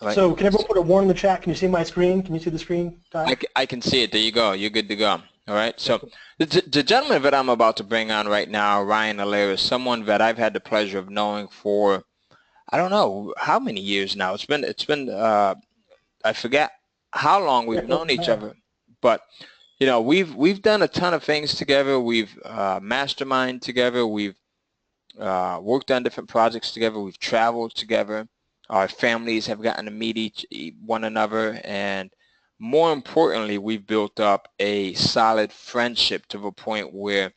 Right. So can everyone put a 1 in the chat? Can you see my screen? Can you see the screen, Ty? I can see it. There you go. You're good to go. All right. Okay, So cool. the gentleman that I'm about to bring on right now, Ryan Allaire, is someone that I've had the pleasure of knowing for, I don't know how many years now. It's been I forget how long Yeah, we've close known to each 10. other, but you know, we've done a ton of things together. We've mastermind together. We've worked on different projects together. We've traveled together. Our families have gotten to meet one another, and more importantly, we've built up a solid friendship to the point where,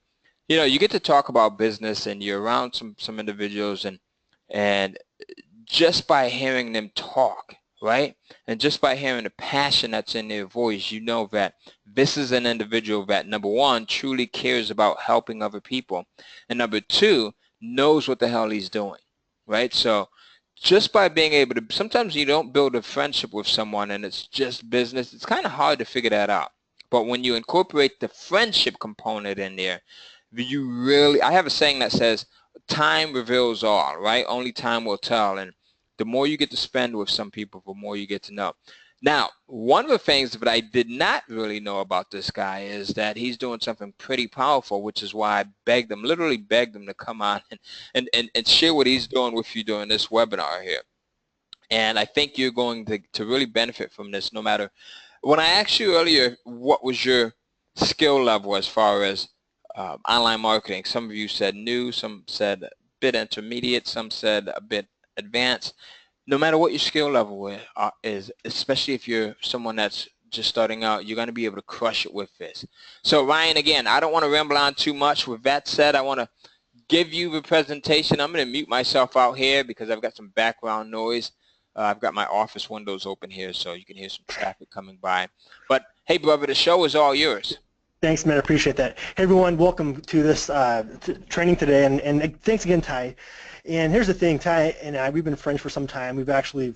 you know, you get to talk about business, and you're around some individuals, and just by hearing them talk, right? And just by hearing the passion that's in their voice, you know that this is an individual that, number one, truly cares about helping other people, and number two, knows what the hell he's doing, right? So just by being able to, sometimes you don't build a friendship with someone and it's just business. It's kind of hard to figure that out. But when you incorporate the friendship component in there, you really, I have a saying that says, time reveals all, right? Only time will tell. And the more you get to spend with some people, the more you get to know. Now, one of the things that I did not really know about this guy is that he's doing something pretty powerful, which is why I begged him, literally begged him to come on and share what he's doing with you during this webinar here. And I think you're going to really benefit from this no matter. When I asked you earlier what was your skill level as far as online marketing, some of you said new, some said a bit intermediate, some said a bit advanced. No matter what your skill level is, especially if you're someone that's just starting out, you're going to be able to crush it with this. So Ryan, again, I don't want to ramble on too much. With that said, I want to give you the presentation. I'm going to mute myself out here because I've got some background noise. I've got my office windows open here, so you can hear some traffic coming by. But hey, brother, the show is all yours. Thanks, man. I appreciate that. Hey, everyone. Welcome to this training today, and thanks again, Ty. And here's the thing, Ty and I, we've been friends for some time. We've actually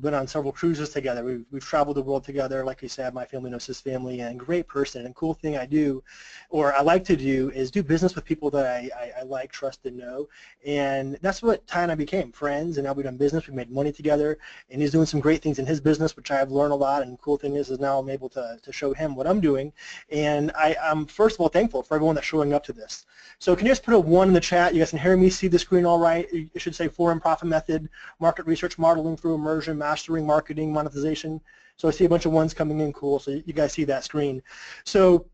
been on several cruises together. We've traveled the world together. Like you said, my family knows his family, and great person. And cool thing I do, or I like to do, is do business with people that I like, trust, and know. And that's what Ty and I became, friends, and now we've done business. We've made money together, and he's doing some great things in his business, which I've learned a lot. And the cool thing is now I'm able to show him what I'm doing. And I'm first of all thankful for everyone that's showing up to this. So can you just put a 1 in the chat? You guys can hear me, see the screen all right. It should say 4 in profit method, market research, modeling through immersion, mastering, marketing, monetization. So I see a bunch of 1s coming in, cool. So you guys see that screen. So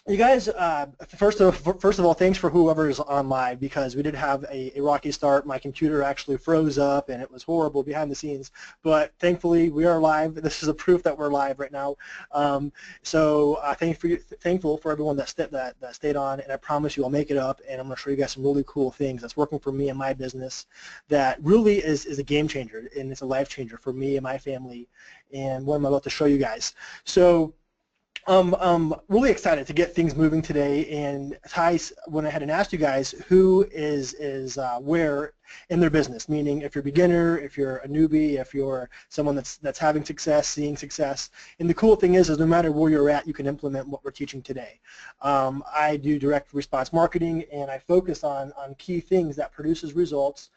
you guys, first of all, thanks for whoever is on live, because we did have a rocky start. My computer actually froze up, and it was horrible behind the scenes. But thankfully, we are live. This is a proof that we're live right now. So thankful for everyone that stayed on, and I promise you I'll make it up, and I'm going to show you guys some really cool things that's working for me and my business that really is a game changer, and it's a life changer for me and my family, and what I'm about to show you guys. So I'm really excited to get things moving today, and Ty went ahead and asked you guys who is where in their business, meaning if you're a beginner, if you're a newbie, if you're someone that's having success, seeing success. And the cool thing is no matter where you're at, you can implement what we're teaching today. I do direct response marketing, and I focus on key things that produces results,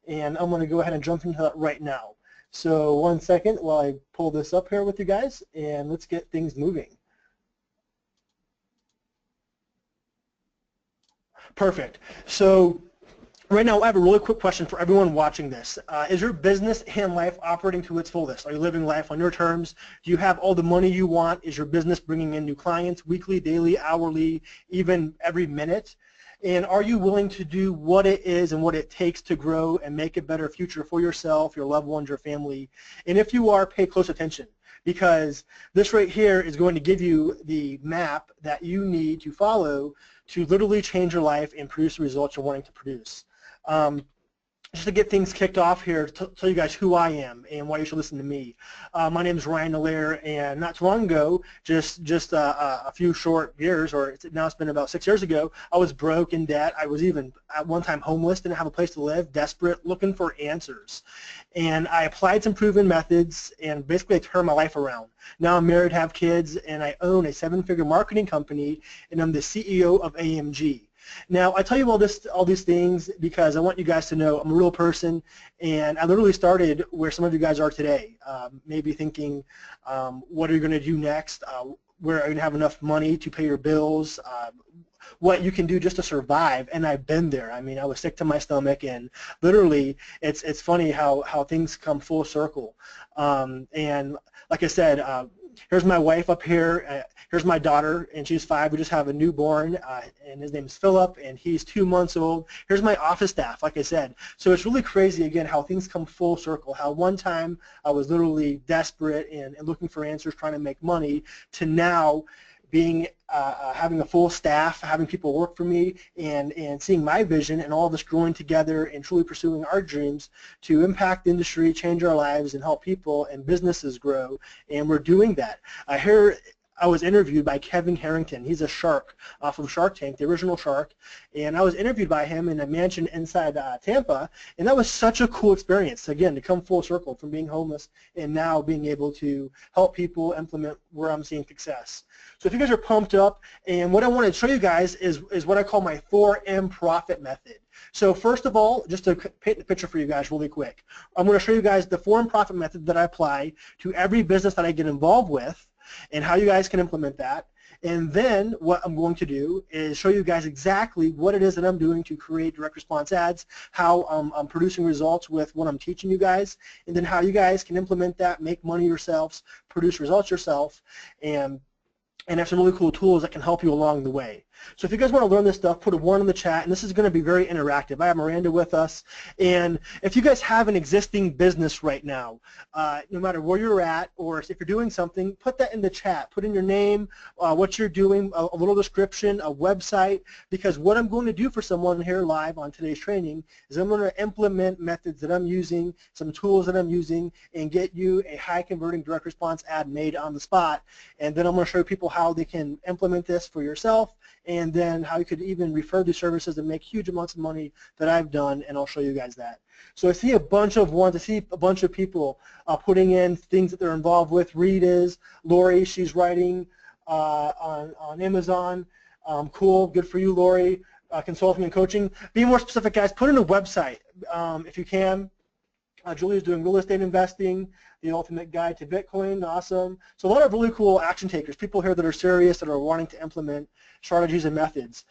and I'm going to go ahead and jump into that right now. So 1 second while I pull this up here with you guys, and let's get things moving. Perfect. So right now I have a really quick question for everyone watching this. Is your business and life operating to its fullest? Are you living life on your terms? Do you have all the money you want? Is your business bringing in new clients weekly, daily, hourly, even every minute? And are you willing to do what it is and what it takes to grow and make a better future for yourself, your loved ones, your family? And if you are, pay close attention, because this right here is going to give you the map that you need to follow to literally change your life and produce the results you're wanting to produce. Just to get things kicked off here, to tell you guys who I am and why you should listen to me. My name is Ryan Allaire, and not too long ago, just a few short years, or now it's been about 6 years ago, I was broke, in debt. I was even at one time homeless, didn't have a place to live, desperate, looking for answers. And I applied some proven methods, and basically I turned my life around. Now I'm married, have kids, and I own a 7-figure marketing company, and I'm the CEO of AMG. Now, I tell you all these things because I want you guys to know I'm a real person, and I literally started where some of you guys are today, maybe thinking, what are you going to do next? Where are you going to have enough money to pay your bills? What you can do just to survive, and I've been there. I mean, I was sick to my stomach, and literally, it's funny how things come full circle. And like I said, here's my wife up here. Here's my daughter, and she's 5. We just have a newborn, and his name is Philip, and he's 2 months old. Here's my office staff, like I said. So it's really crazy, again, how things come full circle, how one time I was literally desperate and looking for answers, trying to make money, to now being having a full staff, having people work for me, and seeing my vision and all of us growing together and truly pursuing our dreams to impact the industry, change our lives, and help people and businesses grow. And we're doing that. I was interviewed by Kevin Harrington. He's a shark from Shark Tank, the original shark, and I was interviewed by him in a mansion inside Tampa, and that was such a cool experience, again, to come full circle from being homeless and now being able to help people implement where I'm seeing success. So if you guys are pumped up, and what I want to show you guys is what I call my 4M profit method. So first of all, just to paint the picture for you guys really quick, I'm going to show you guys the 4M profit method that I apply to every business that I get involved with, and how you guys can implement that. And then what I'm going to do is show you guys exactly what it is that I'm doing to create direct response ads, how I'm producing results with what I'm teaching you guys, and then how you guys can implement that, make money yourselves, produce results yourself, and have some really cool tools that can help you along the way. So if you guys want to learn this stuff, put a 1 in the chat, and this is going to be very interactive. I have Miranda with us, and if you guys have an existing business right now, no matter where you're at, or if you're doing something, put that in the chat. Put in your name, what you're doing, a little description, a website, because what I'm going to do for someone here live on today's training is I'm going to implement methods that I'm using, some tools that I'm using, and get you a high converting direct response ad made on the spot. And then I'm going to show people how they can implement this for yourself, and then how you could even refer these services and make huge amounts of money that I've done, and I'll show you guys that. So I see a bunch of ones. I see a bunch of people putting in things that they're involved with. Reed is, Lori, she's writing on Amazon. Cool, good for you, Lori. Consulting and coaching. Be more specific, guys. Put in a website if you can. Julia's doing real estate investing, the ultimate guide to Bitcoin, awesome. So a lot of really cool action takers, people here that are serious, that are wanting to implement strategies and methods.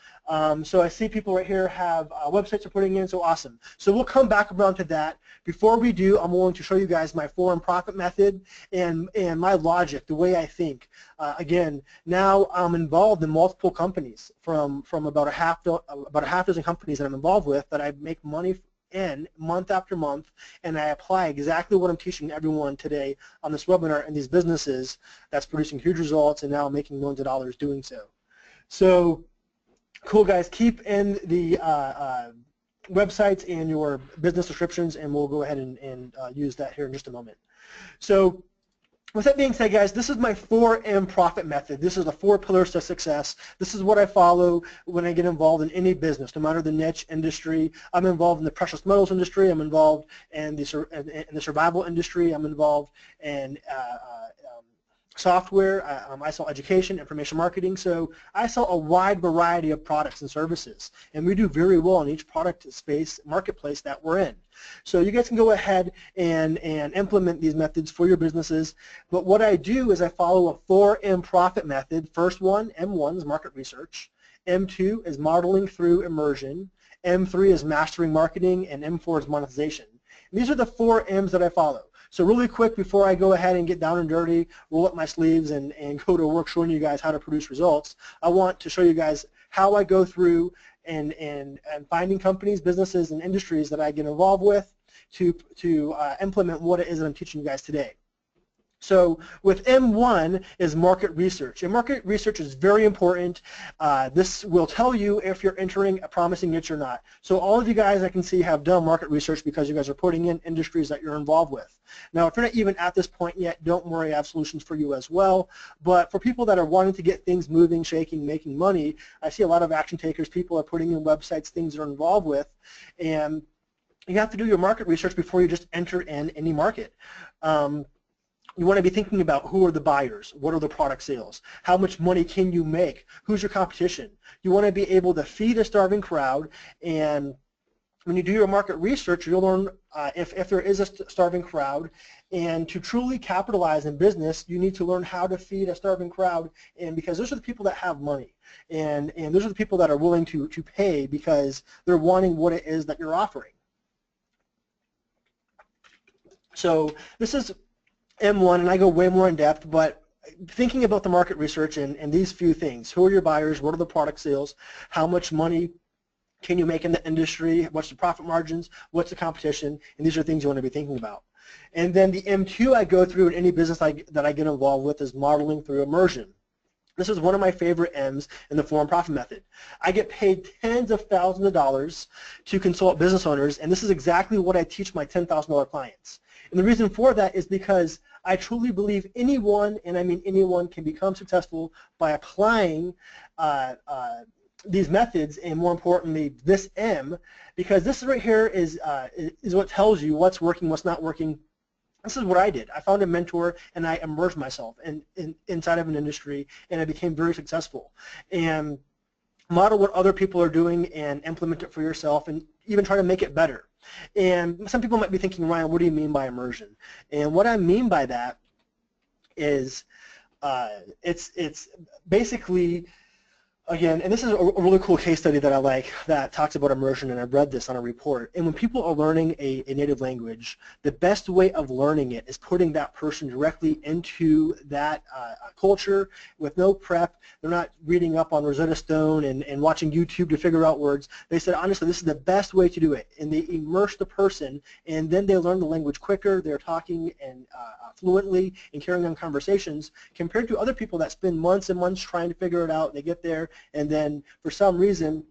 So I see people right here have websites they're putting in, so awesome. So we'll come back around to that. Before we do, I'm going to show you guys my 4M profit method and my logic, the way I think. Again, now I'm involved in multiple companies from about a half dozen companies that I'm involved with that I make money in month after month, and I apply exactly what I'm teaching everyone today on this webinar in these businesses that's producing huge results and now making millions of dollars doing so. So cool, guys. Keep in the websites and your business descriptions, and we'll go ahead and use that here in just a moment. So with that being said, guys, this is my 4M profit method. This is the 4 pillars to success. This is what I follow when I get involved in any business, no matter the niche industry. I'm involved in the precious metals industry. I'm involved in the survival industry. I'm involved in software. I sell education, information marketing. So I sell a wide variety of products and services, and we do very well in each product space, marketplace that we're in. So you guys can go ahead and implement these methods for your businesses. But what I do is I follow a 4M profit method. First one, M1 is market research. M2 is modeling through immersion. M3 is mastering marketing, and M4 is monetization. And these are the 4 M's that I follow. So really quick, before I go ahead and get down and dirty, roll up my sleeves and go to work showing you guys how to produce results, I want to show you guys how I go through and finding companies, businesses, and industries that I get involved with to implement what it is that I'm teaching you guys today. So with M1 is market research, and market research is very important. This will tell you if you're entering a promising niche or not. So all of you guys I can see have done market research because you guys are putting in industries that you're involved with. Now if you're not even at this point yet, don't worry, I have solutions for you as well. But for people that are wanting to get things moving, shaking, making money, I see a lot of action takers. People are putting in websites, things they're involved with, and you have to do your market research before you just enter in any market. You want to be thinking about who are the buyers, what are the product sales, how much money can you make, who's your competition. You want to be able to feed a starving crowd, and when you do your market research, you'll learn if there is a starving crowd, and to truly capitalize in business, you need to learn how to feed a starving crowd, and because those are the people that have money, and those are the people that are willing to pay because they're wanting what it is that you're offering. So this is M1, and I go way more in depth, but thinking about the market research and these few things: who are your buyers, what are the product sales, how much money can you make in the industry, what's the profit margins, what's the competition, and these are things you want to be thinking about. And then the M2 I go through in any business that I get involved with is modeling through immersion. This is one of my favorite M's in the forum profit method. I get paid tens of thousands of dollars to consult business owners, and this is exactly what I teach my $10,000 clients. And the reason for that is because I truly believe anyone, and I mean anyone, can become successful by applying these methods, and more importantly, this M, because this right here is what tells you what's working, what's not working. This is what I did. I found a mentor, and I immersed myself inside of an industry, and I became very successful. And model what other people are doing and implement it for yourself, and even try to make it better. And some people might be thinking, Ryan, what do you mean by immersion? And what I mean by that is it's basically, again, and this is a really cool case study that I like that talks about immersion, and I've read this on a report. And when people are learning a native language, the best way of learning it is putting that person directly into that culture with no prep. They're not reading up on Rosetta Stone and watching YouTube to figure out words. They said, honestly, this is the best way to do it. And they immerse the person, and then they learn the language quicker. They're talking and fluently and carrying on conversations compared to other people that spend months and months trying to figure it out. They get there, and then for some reason,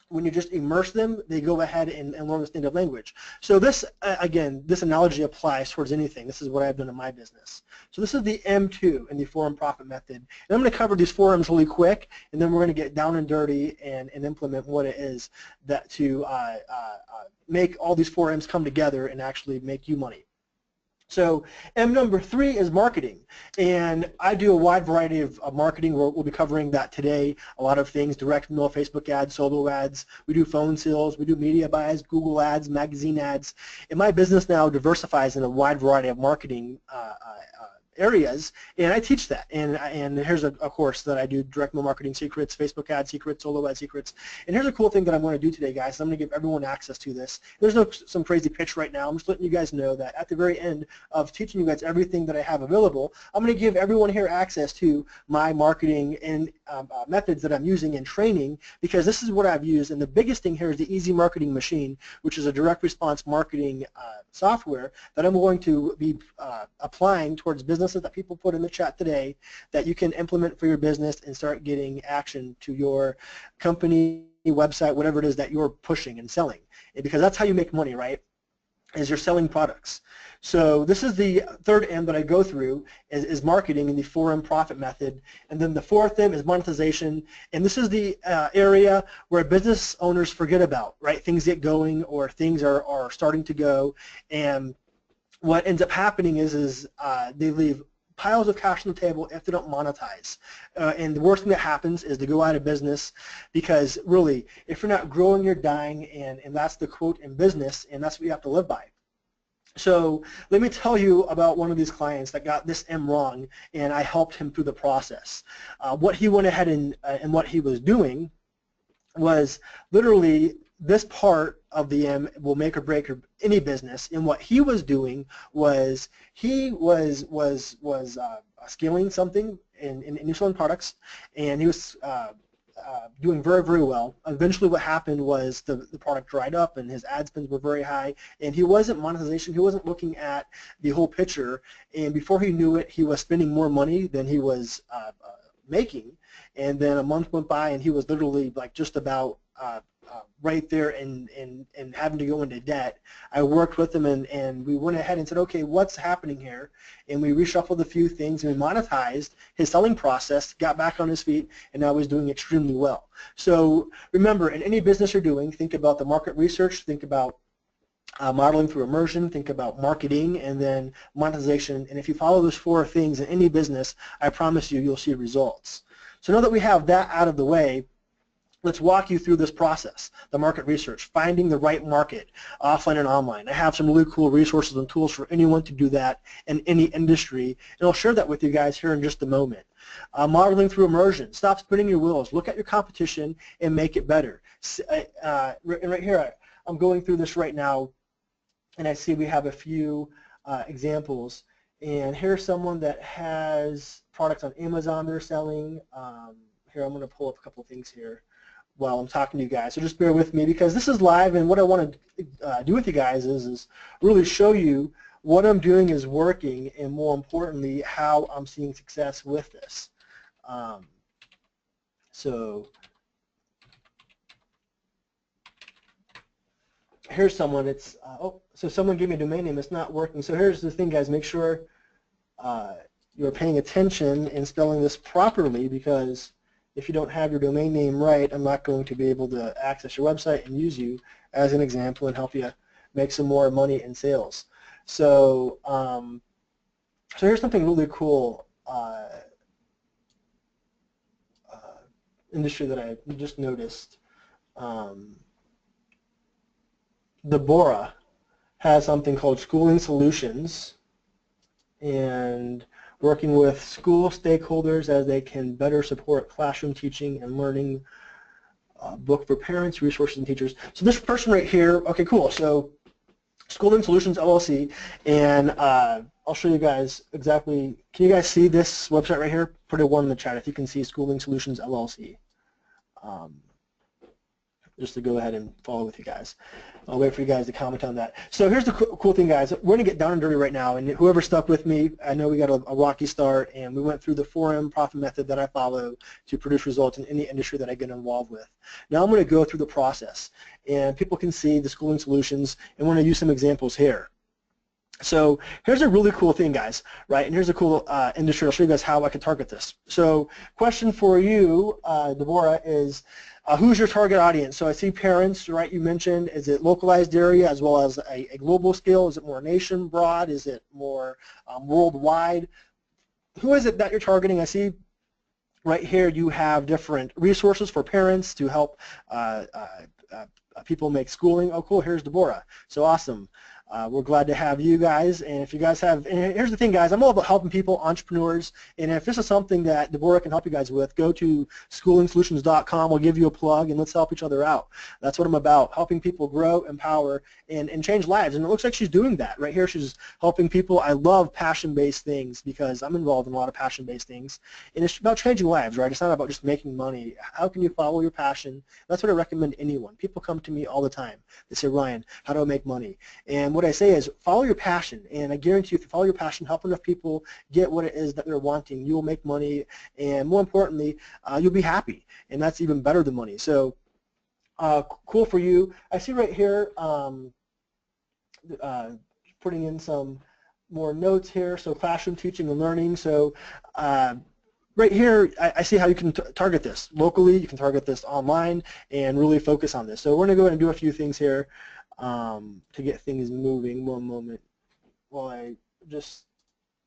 when you just immerse them, they go ahead and learn this native language. So this, again, this analogy applies towards anything. This is what I've done in my business. So this is the M2 in the forum profit method. And I'm going to cover these forums really quick, and then we're going to get down and dirty and implement what it is that to make all these forums come together and actually make you money. So M number 3 is marketing, and I do a wide variety of marketing. We'll be covering that today. A lot of things: direct mail, Facebook ads, solo ads. We do phone sales. We do media buys, Google ads, magazine ads. And my business now diversifies in a wide variety of marketing areas, and I teach that. And here's a course that I do: direct mail marketing secrets, Facebook ad secrets, solo ad secrets. And here's a cool thing that I'm going to do today, guys. I'm going to give everyone access to this. There's no some crazy pitch right now. I'm just letting you guys know that at the very end of teaching you guys everything that I have available, I'm going to give everyone here access to my marketing and methods that I'm using in training, because this is what I've used. And the biggest thing here is the Easy Marketing Machine, which is a direct response marketing software that I'm going to be applying towards businesses that people put in the chat today, that you can implement for your business and start getting action to your company, website, whatever it is that you're pushing and selling. And because that's how you make money, right? Is you're selling products. So this is the third M that I go through is marketing in the 4M profit method. And then the fourth M is monetization. And this is the area where business owners forget about, right? Things get going, or things are starting to go. And what ends up happening is they leave piles of cash on the table if they don't monetize. And the worst thing that happens is they go out of business, because really, if you're not growing, you're dying, and that's the quote in business, and that's what you have to live by. So let me tell you about one of these clients that got this M wrong, and I helped him through the process. What he went ahead and what he was doing was literally this part of the M will make or break any business. And what he was doing was he was scaling something in selling products, and he was doing very, very well. Eventually what happened was the product dried up, and his ad spends were very high, and he wasn't monetization, he wasn't looking at the whole picture, and before he knew it, he was spending more money than he was making. And then a month went by, and he was literally like just about right there and having to go into debt. I worked with him, and we went ahead and said, okay, what's happening here? And we reshuffled a few things, and we monetized his selling process, got back on his feet, and now he's doing extremely well. So remember, in any business you're doing, think about the market research, think about modeling through immersion, think about marketing, and then monetization. And if you follow those 4 things in any business, I promise you, you'll see results. So now that we have that out of the way, let's walk you through this process, the market research, finding the right market, offline and online. I have some really cool resources and tools for anyone to do that in any industry, and I'll share that with you guys here in just a moment. Modeling through immersion. Stop spinning your wheels. Look at your competition and make it better. And right here, I'm going through this right now, and I see we have a few examples. And here's someone that has products on Amazon they're selling. Here, I'm going to pull up a couple of things here while I'm talking to you guys. So just bear with me because this is live, and what I want to do with you guys is really show you what I'm doing is working, and more importantly, how I'm seeing success with this. So here's someone. It's so someone gave me a domain name. It's not working. So here's the thing, guys. Make sure you're paying attention and spelling this properly, because if you don't have your domain name right, I'm not going to be able to access your website and use you as an example and help you make some more money in sales. So, so here's something really cool industry that I just noticed. Deborah has something called Schooling Solutions, and working with school stakeholders as they can better support classroom teaching and learning, book for parents, resources, and teachers. So this person right here, okay, cool. So Schooling Solutions LLC, and I'll show you guys exactly. Can you guys see this website right here? Put a 1 in the chat if you can see Schooling Solutions LLC. Just to go ahead and follow with you guys. I'll wait for you guys to comment on that. So here's the cool thing, guys. We're going to get down and dirty right now, and whoever stuck with me, I know we got a rocky start, and we went through the 4M profit method that I follow to produce results in any industry that I get involved with. Now I'm going to go through the process, and people can see the Schooling Solutions, and we're going to use some examples here. So here's a really cool thing, guys, right? And here's a cool industry. I'll show you guys how I can target this. So question for you, Deborah, is who's your target audience? So I see parents, right, you mentioned. Is it localized area as well as a global scale? Is it more nation broad? Is it more worldwide? Who is it that you're targeting? I see right here you have different resources for parents to help people make schooling. Oh, cool, here's Deborah. So awesome. We're glad to have you guys, and if you guys have, and here's the thing, guys, I'm all about helping people, entrepreneurs, and if this is something that Deborah can help you guys with, go to schoolingsolutions.com. We'll give you a plug, and let's help each other out. That's what I'm about, helping people grow, empower, and change lives, and it looks like she's doing that. Right here, she's helping people. I love passion-based things because I'm involved in a lot of passion-based things, and it's about changing lives, right? It's not about just making money. How can you follow your passion? That's what I recommend to anyone. People come to me all the time. They say, Ryan, how do I make money? And what I say is follow your passion, and I guarantee you if you follow your passion, help enough people get what it is that they're wanting, you will make money, and more importantly, you'll be happy, and that's even better than money. So cool for you. I see right here putting in some more notes here, so classroom teaching and learning. So right here, I see how you can target this locally, you can target this online, and really focus on this. So we're going to go ahead and do a few things here to get things moving. One moment while I just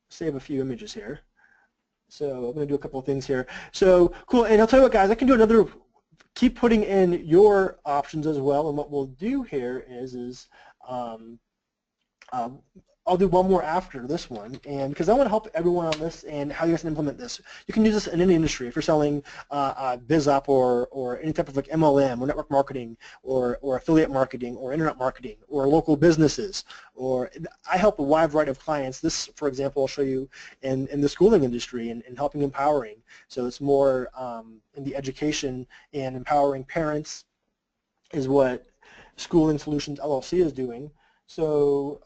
save a few images here. So I'm going to do a couple of things here. So cool, and I'll tell you what, guys, I can do another, keep putting in your options as well, and what we'll do here is I'll do one more after this one, and because I want to help everyone on this and how you guys can implement this. You can use this in any industry. If you're selling BizUp or any type of like MLM or network marketing or affiliate marketing or internet marketing or local businesses, or I help a wide variety of clients. This, for example, I'll show you in the schooling industry and helping empowering. So it's more in the education and empowering parents is what Schooling Solutions LLC is doing. So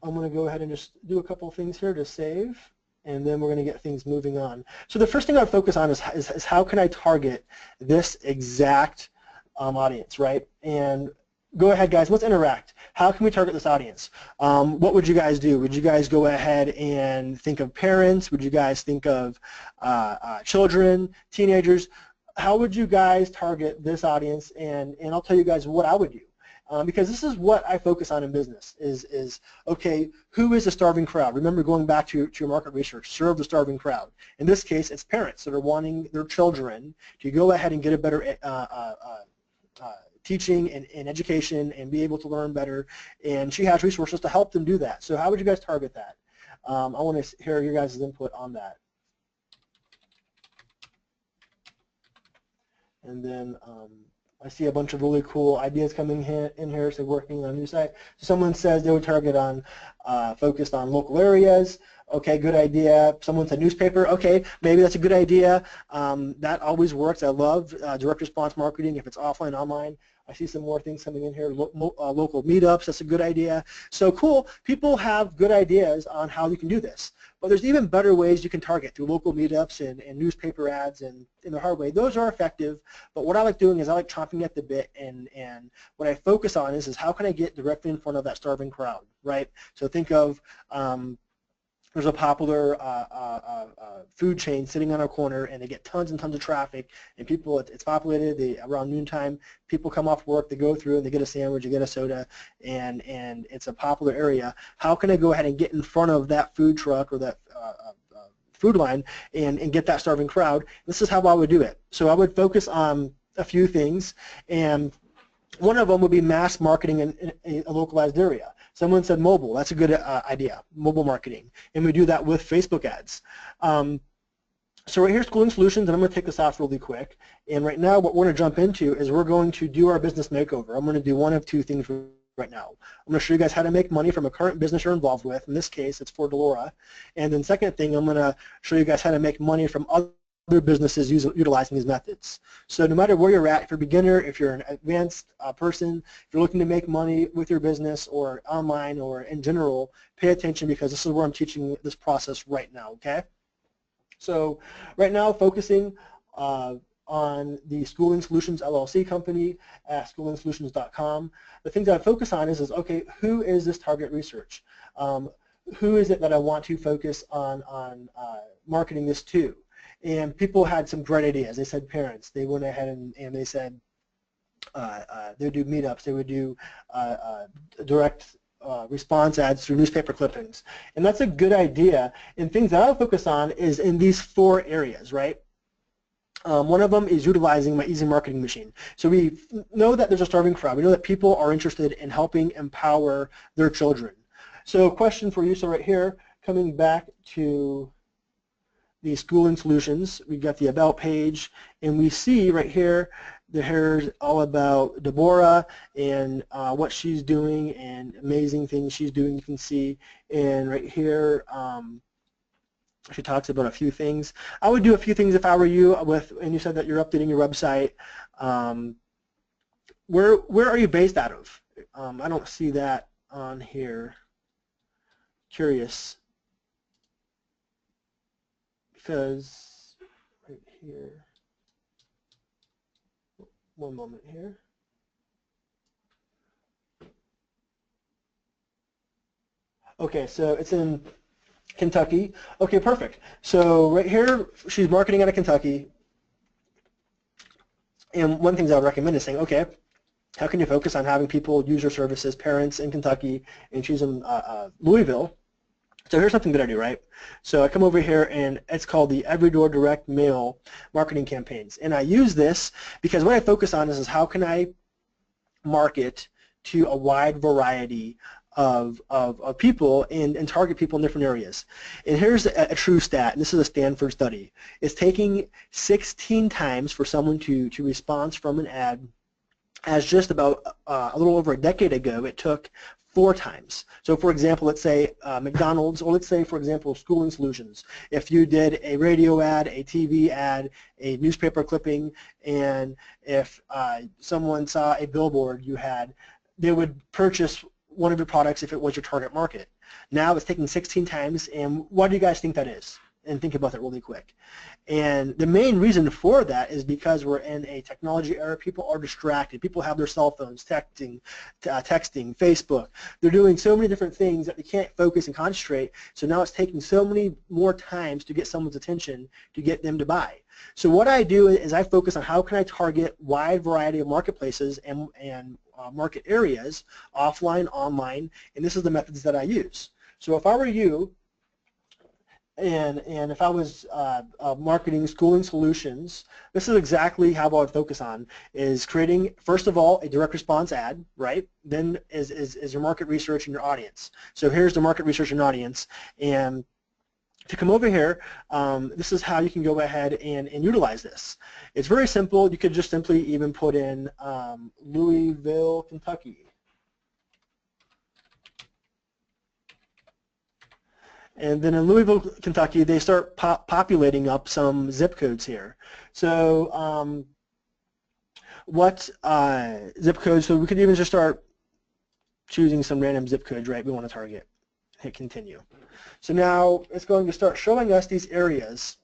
I'm going to go ahead and just do a couple of things here to save, and then we're going to get things moving on. So the first thing I focus on is how can I target this exact audience, right? And go ahead, guys, let's interact. How can we target this audience? What would you guys do? Would you guys go ahead and think of parents? Would you guys think of children, teenagers? How would you guys target this audience? And I'll tell you guys what I would do. because this is what I focus on in business is okay, who is the starving crowd? Remember, going back to your market research, serve the starving crowd. In this case, it's parents that are wanting their children to go ahead and get a better teaching and education and be able to learn better, and she has resources to help them do that. So how would you guys target that? I want to hear your guys' input on that. And then I see a bunch of really cool ideas coming in here. So working on a new site. So someone says they would target on focused on local areas. Okay, good idea. Someone said newspaper. Okay, maybe that's a good idea. That always works. I love direct response marketing if it's offline, online. I see some more things coming in here. Local meetups, that's a good idea. So cool, people have good ideas on how you can do this. But there's even better ways you can target through local meetups and newspaper ads and in the hard way. Those are effective, but what I like doing is I like chomping at the bit, and what I focus on is how can I get directly in front of that starving crowd, right? So think of there's a popular food chain sitting on a corner, and they get tons and tons of traffic, and people, it's populated. Around noontime, people come off work, they go through and they get a sandwich, they get a soda, and it's a popular area. How can I go ahead and get in front of that food truck or that food line and get that starving crowd? This is how I would do it. So I would focus on a few things, and one of them would be mass marketing in a localized area. Someone said mobile. That's a good idea, mobile marketing. And we do that with Facebook ads. So right here, schooling solutions, and I'm going to take this off really quick. And right now, what we're going to jump into is we're going to do our business makeover. I'm going to do one of two things right now. I'm going to show you guys how to make money from a current business you're involved with. In this case, it's for Delora. And then second thing, I'm going to show you guys how to make money from other businesses utilizing these methods. So no matter where you're at, if you're a beginner, if you're an advanced person, if you're looking to make money with your business or online or in general, pay attention, because this is where I'm teaching this process right now, okay? So right now, focusing on the Schooling Solutions LLC company at schoolingsolutions.com. The things that I focus on is okay, who is this target research? Who is it that I want to focus on marketing this to? And people had some great ideas. They said parents. They went ahead and they said they would do meetups. They would do direct response ads through newspaper clippings. And that's a good idea. And things that I'll focus on is in these 4 areas, right? One of them is utilizing my easy marketing machine. So we know that there's a starving crowd. We know that people are interested in helping empower their children. So question for you, so right here, coming back to the schooling solutions, we've got the about page, and we see right here, here's all about Deborah and what she's doing and amazing things she's doing, you can see. And right here, she talks about a few things. I would do a few things if I were you, and you said that you're updating your website. Where are you based out of? I don't see that on here. Curious. Because right here, one moment here. Okay, so it's in Kentucky. Okay, perfect. So right here, she's marketing out of Kentucky. And one thing I would recommend is saying, okay, how can you focus on having people use your services, parents in Kentucky, and she's in Louisville. So here's something that I do, right? So I come over here, and it's called the Every Door Direct Mail Marketing Campaigns. And I use this because what I focus on is how can I market to a wide variety of people and target people in different areas. And here's a true stat, and this is a Stanford study. It's taking 16 times for someone to respond from an ad, as just about a little over a decade ago it took 4 times. So for example, let's say McDonald's, or let's say for example Schooling Solutions. If you did a radio ad, a TV ad, a newspaper clipping, and if someone saw a billboard you had, they would purchase one of your products if it was your target market. Now it's taking 16 times, and what do you guys think that is? And think about that really quick. And the main reason for that is because we're in a technology era. People are distracted. People have their cell phones, texting, Facebook. They're doing so many different things that they can't focus and concentrate. So now it's taking so many more times to get someone's attention to get them to buy. So what I do is I focus on how can I target wide variety of marketplaces and market areas, offline, online, and this is the methods that I use. So if I were you, and if I was marketing schooling solutions, this is exactly how I would focus on, is creating, first of all, a direct response ad, right? Then is your market research and your audience. So here's the market research and audience, and if you come over here, this is how you can go ahead and utilize this. It's very simple. You could just simply even put in Louisville, Kentucky. And then in Louisville, Kentucky, they start populating up some zip codes here. So what zip codes, so we could even just start choosing some random zip codes, right, we want to target. Hit continue. So now it's going to start showing us these areas,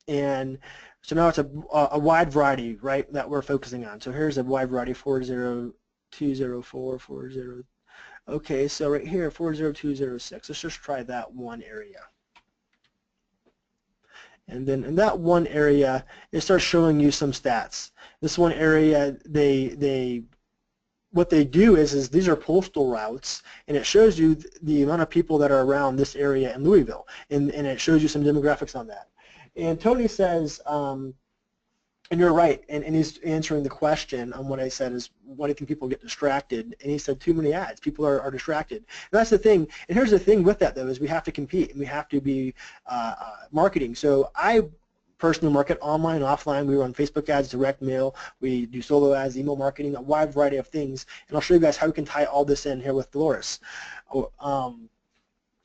and so now it's a wide variety, right, that we're focusing on. So here's a wide variety, 40204, 40. Okay, so right here, 40206. Let's just try that one area. And then in that one area, it starts showing you some stats. This one area, what they do is these are postal routes, and it shows you the amount of people that are around this area in Louisville, and it shows you some demographics on that. And Tony says, and you're right, and he's answering the question on what I said is, why do you think people get distracted? And he said, too many ads. People are distracted. And that's the thing. And here's the thing with that, though, is we have to compete, and we have to be marketing. So I personally market online and offline. We run Facebook ads, direct mail. We do solo ads, email marketing, a wide variety of things. And I'll show you guys how we can tie all this in here with Dolores.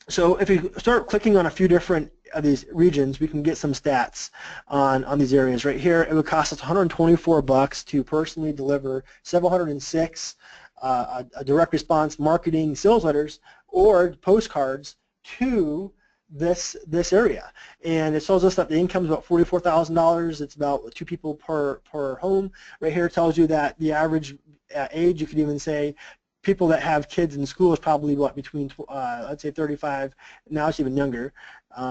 So if you start clicking on a few different of these regions, we can get some stats on these areas. Right here, it would cost us $124 to personally deliver 706 a direct response marketing sales letters or postcards to this area, and it tells us that the income is about $44,000. It's about 2 people per home. Right here it tells you that the average age, you could even say people that have kids in school is probably what, between let's say 35, now it's even younger.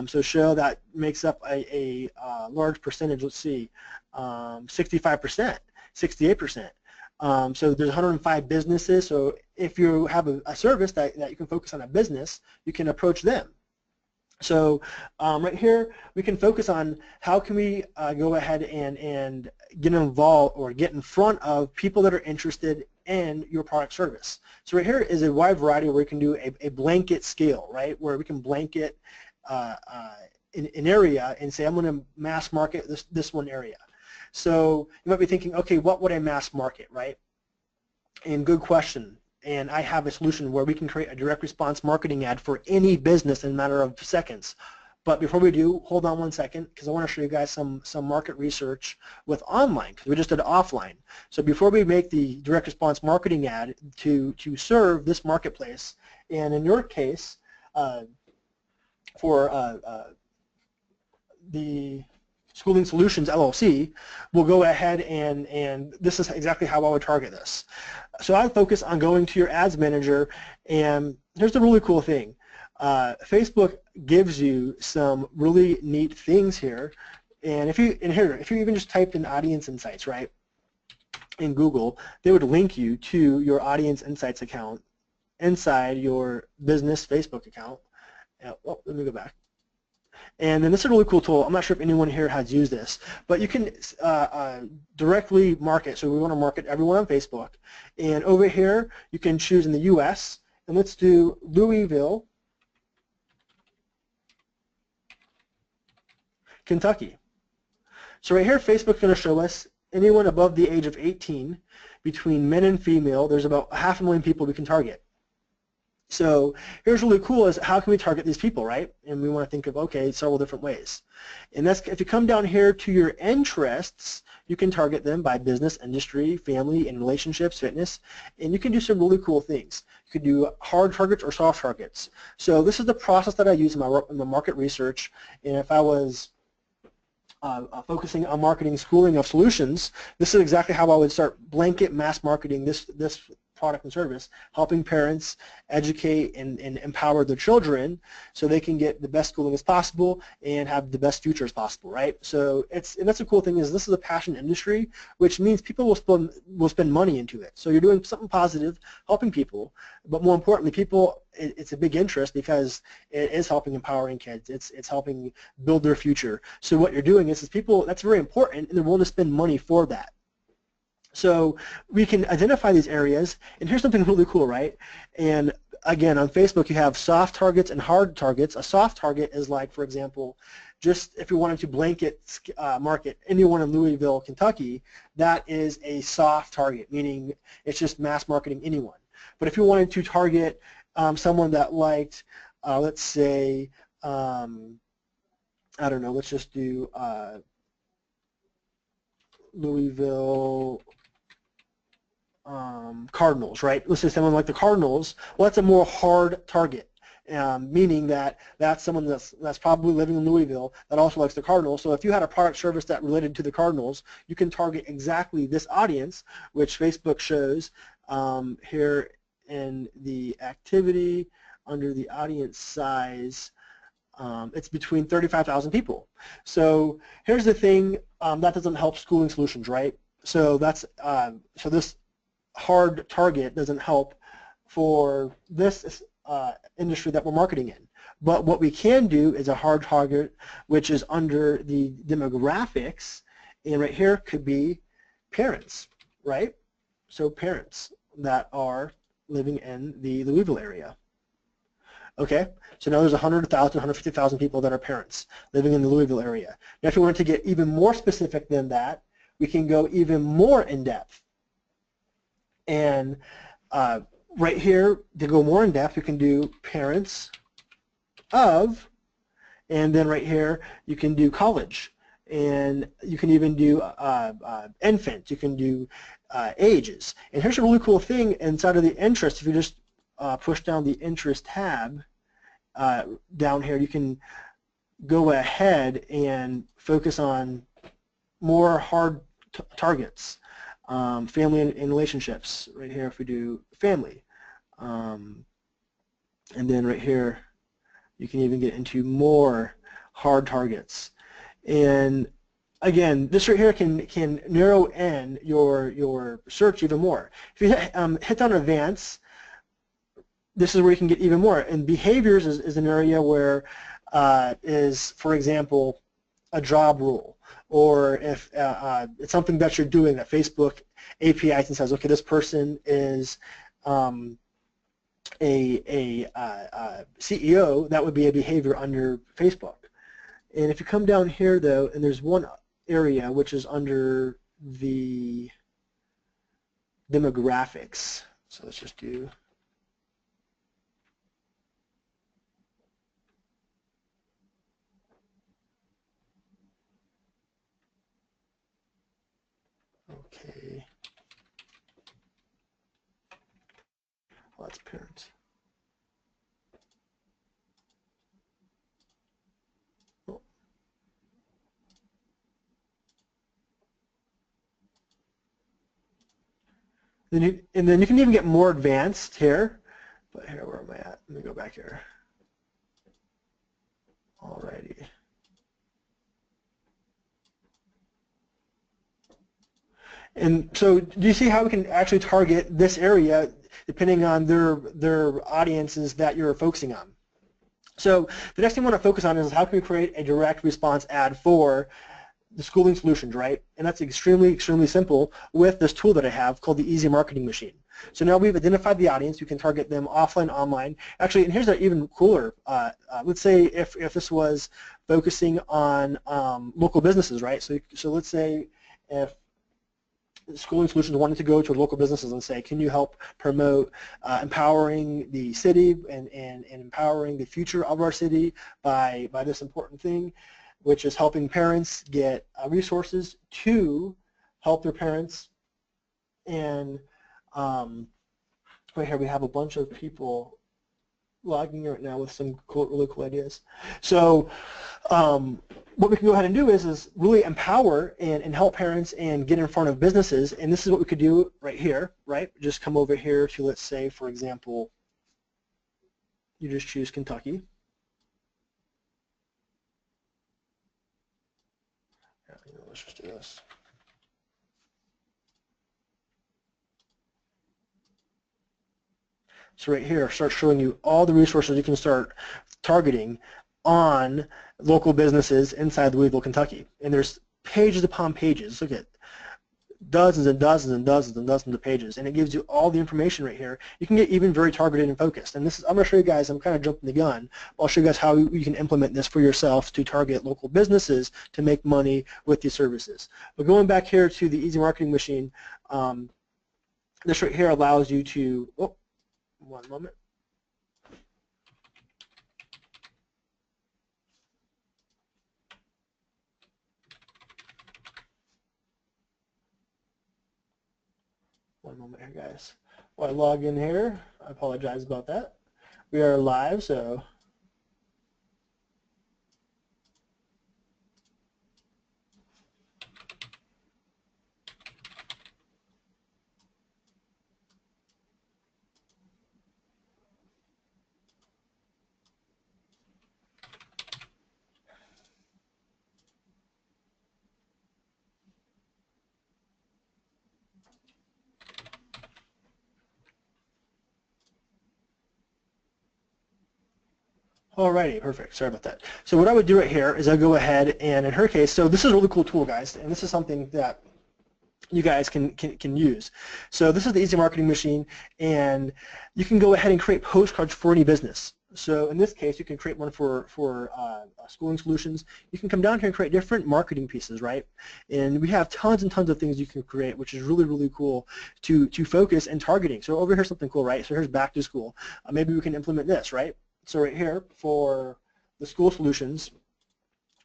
So show that makes up a large percentage. Let's see, 65%, 68%. So there's 105 businesses. So if you have a service that you can focus on a business, you can approach them. So right here, we can focus on how can we go ahead and get involved or get in front of people that are interested in your product service. So right here is a wide variety where we can do a blanket scale, right, where we can blanket an area and say, I'm going to mass market this one area. So you might be thinking, okay, what would I mass market, right? And good question. And I have a solution where we can create a direct response marketing ad for any business in a matter of seconds. But before we do, hold on one second, because I want to show you guys some market research with online, because we just did offline. So before we make the direct response marketing ad to serve this marketplace, and in your case, for the Schooling Solutions LLC, we'll go ahead and this is exactly how I would target this. So I focus on going to your ads manager, and here's the really cool thing. Facebook gives you some really neat things here, and if you even just typed in audience insights, right, in Google, they would link you to your audience insights account inside your business Facebook account. Oh, let me go back. And then this is a really cool tool. I'm not sure if anyone here has used this, but you can directly market. So we want to market everyone on Facebook. And over here, you can choose in the U.S., and let's do Louisville, Kentucky. So right here, Facebook's going to show us anyone above the age of 18, between men and female. There's about 500,000 people we can target. So here's really cool is how can we target these people, right? And we want to think of, okay, several different ways. And that's, if you come down here to your interests, you can target them by business, industry, family, and relationships, fitness, and you can do some really cool things. You could do hard targets or soft targets. So this is the process that I use in my market research, and if I was focusing on marketing schooling of solutions, this is exactly how I would start blanket mass marketing this product and service, helping parents educate and empower their children so they can get the best schooling as possible and have the best future as possible, right? So and that's the cool thing is this is a passion industry, which means people will spend money into it. So you're doing something positive, helping people, but more importantly, it's a big interest because it is helping empowering kids. It's helping build their future. So what you're doing is people, that's very important, and they're willing to spend money for that. So we can identify these areas, and here's something really cool, right? And again, on Facebook, you have soft targets and hard targets. A soft target is like, for example, just if you wanted to blanket market anyone in Louisville, Kentucky, that is a soft target, meaning it's just mass marketing anyone. But if you wanted to target someone that liked, let's say, I don't know, let's just do Louisville Cardinals, right? Let's say someone like the Cardinals. Well, that's a more hard target, meaning that that's someone that's probably living in Louisville that also likes the Cardinals. So if you had a product service that related to the Cardinals, you can target exactly this audience, which Facebook shows here in the activity under the audience size. It's between 35,000 people. So here's the thing that doesn't help schooling solutions, right? So that's so this hard target doesn't help for this industry that we're marketing in. But what we can do is a hard target, which is under the demographics, and right here could be parents, right? So parents that are living in the Louisville area. Okay, so now there's 100,000, 150,000 people that are parents living in the Louisville area. Now if you want to get even more specific than that, we can go even more in depth. And right here, to go more in depth, we can do parents of, and then right here, you can do college. And you can even do infant, you can do ages. And here's a really cool thing inside of the interest. If you just push down the interest tab down here, you can go ahead and focus on more hard targets. Family and relationships, right here if we do family. And then right here, you can even get into more hard targets. And again, this right here can narrow in your search even more. If you hit on advance, this is where you can get even more. And behaviors is an area where is, for example, a job role, or if it's something that you're doing that Facebook APIs and says, okay, this person is a CEO, that would be a behavior under Facebook. And if you come down here though, and there's one area which is under the demographics. So let's just do okay. Well, that's parents. Oh. And then you can even get more advanced here. But here, where am I at? Let me go back here. Alrighty. And so do you see how we can actually target this area depending on their audiences that you're focusing on? So the next thing I want to focus on is how can we create a direct response ad for the schooling solutions, right? And that's extremely, extremely simple with this tool that I have called the Easy Marketing Machine. So now we've identified the audience. We can target them offline, online. Actually, and here's an even cooler. Let's say if this was focusing on local businesses, right? So let's say if schooling solutions wanted to go to local businesses and say, can you help promote empowering the city and empowering the future of our city by this important thing, which is helping parents get resources to help their parents. And right here we have a bunch of people logging in right now with some cool, really cool ideas. So what we can go ahead and do is really empower and help parents and get in front of businesses. And this is what we could do right here, right? Just come over here to, let's say, for example, you just choose Kentucky. Let's just do this. So right here, start showing you all the resources you can start targeting on local businesses inside Louisville, Kentucky. And there's pages upon pages. Look at dozens and dozens and dozens and dozens of pages, and it gives you all the information right here. You can get even very targeted and focused. And this is, I'm going to show you guys, I'm kind of jumping the gun. I'll show you guys how you can implement this for yourself to target local businesses to make money with these services. But going back here to the Easy Marketing Machine, this right here allows you to, oh, one moment. One moment here, guys. While I log in here, I apologize about that. We are live, so alrighty, perfect. Sorry about that. So what I would do right here is I go ahead and in her case, so this is a really cool tool, guys, and this is something that you guys can use. So this is the Easy Marketing Machine, and you can go ahead and create postcards for any business. So in this case, you can create one for schooling solutions. You can come down here and create different marketing pieces, right? And we have tons and tons of things you can create, which is really, really cool to focus and targeting. So over here's something cool, right? So here's back to school. Maybe we can implement this, right? So right here for the school solutions,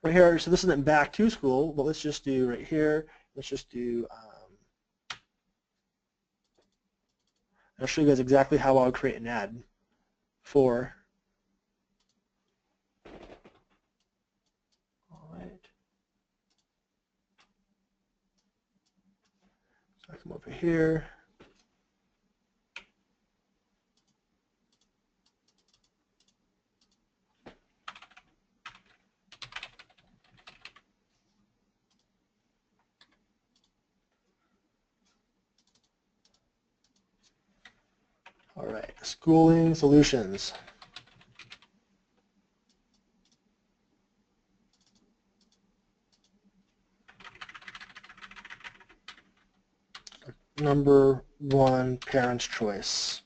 right here, so this isn't back to school, but let's just do right here, let's just do, I'll show you guys exactly how I would create an ad for, all right. So I come over here. All right, schooling solutions. Number one parent's choice.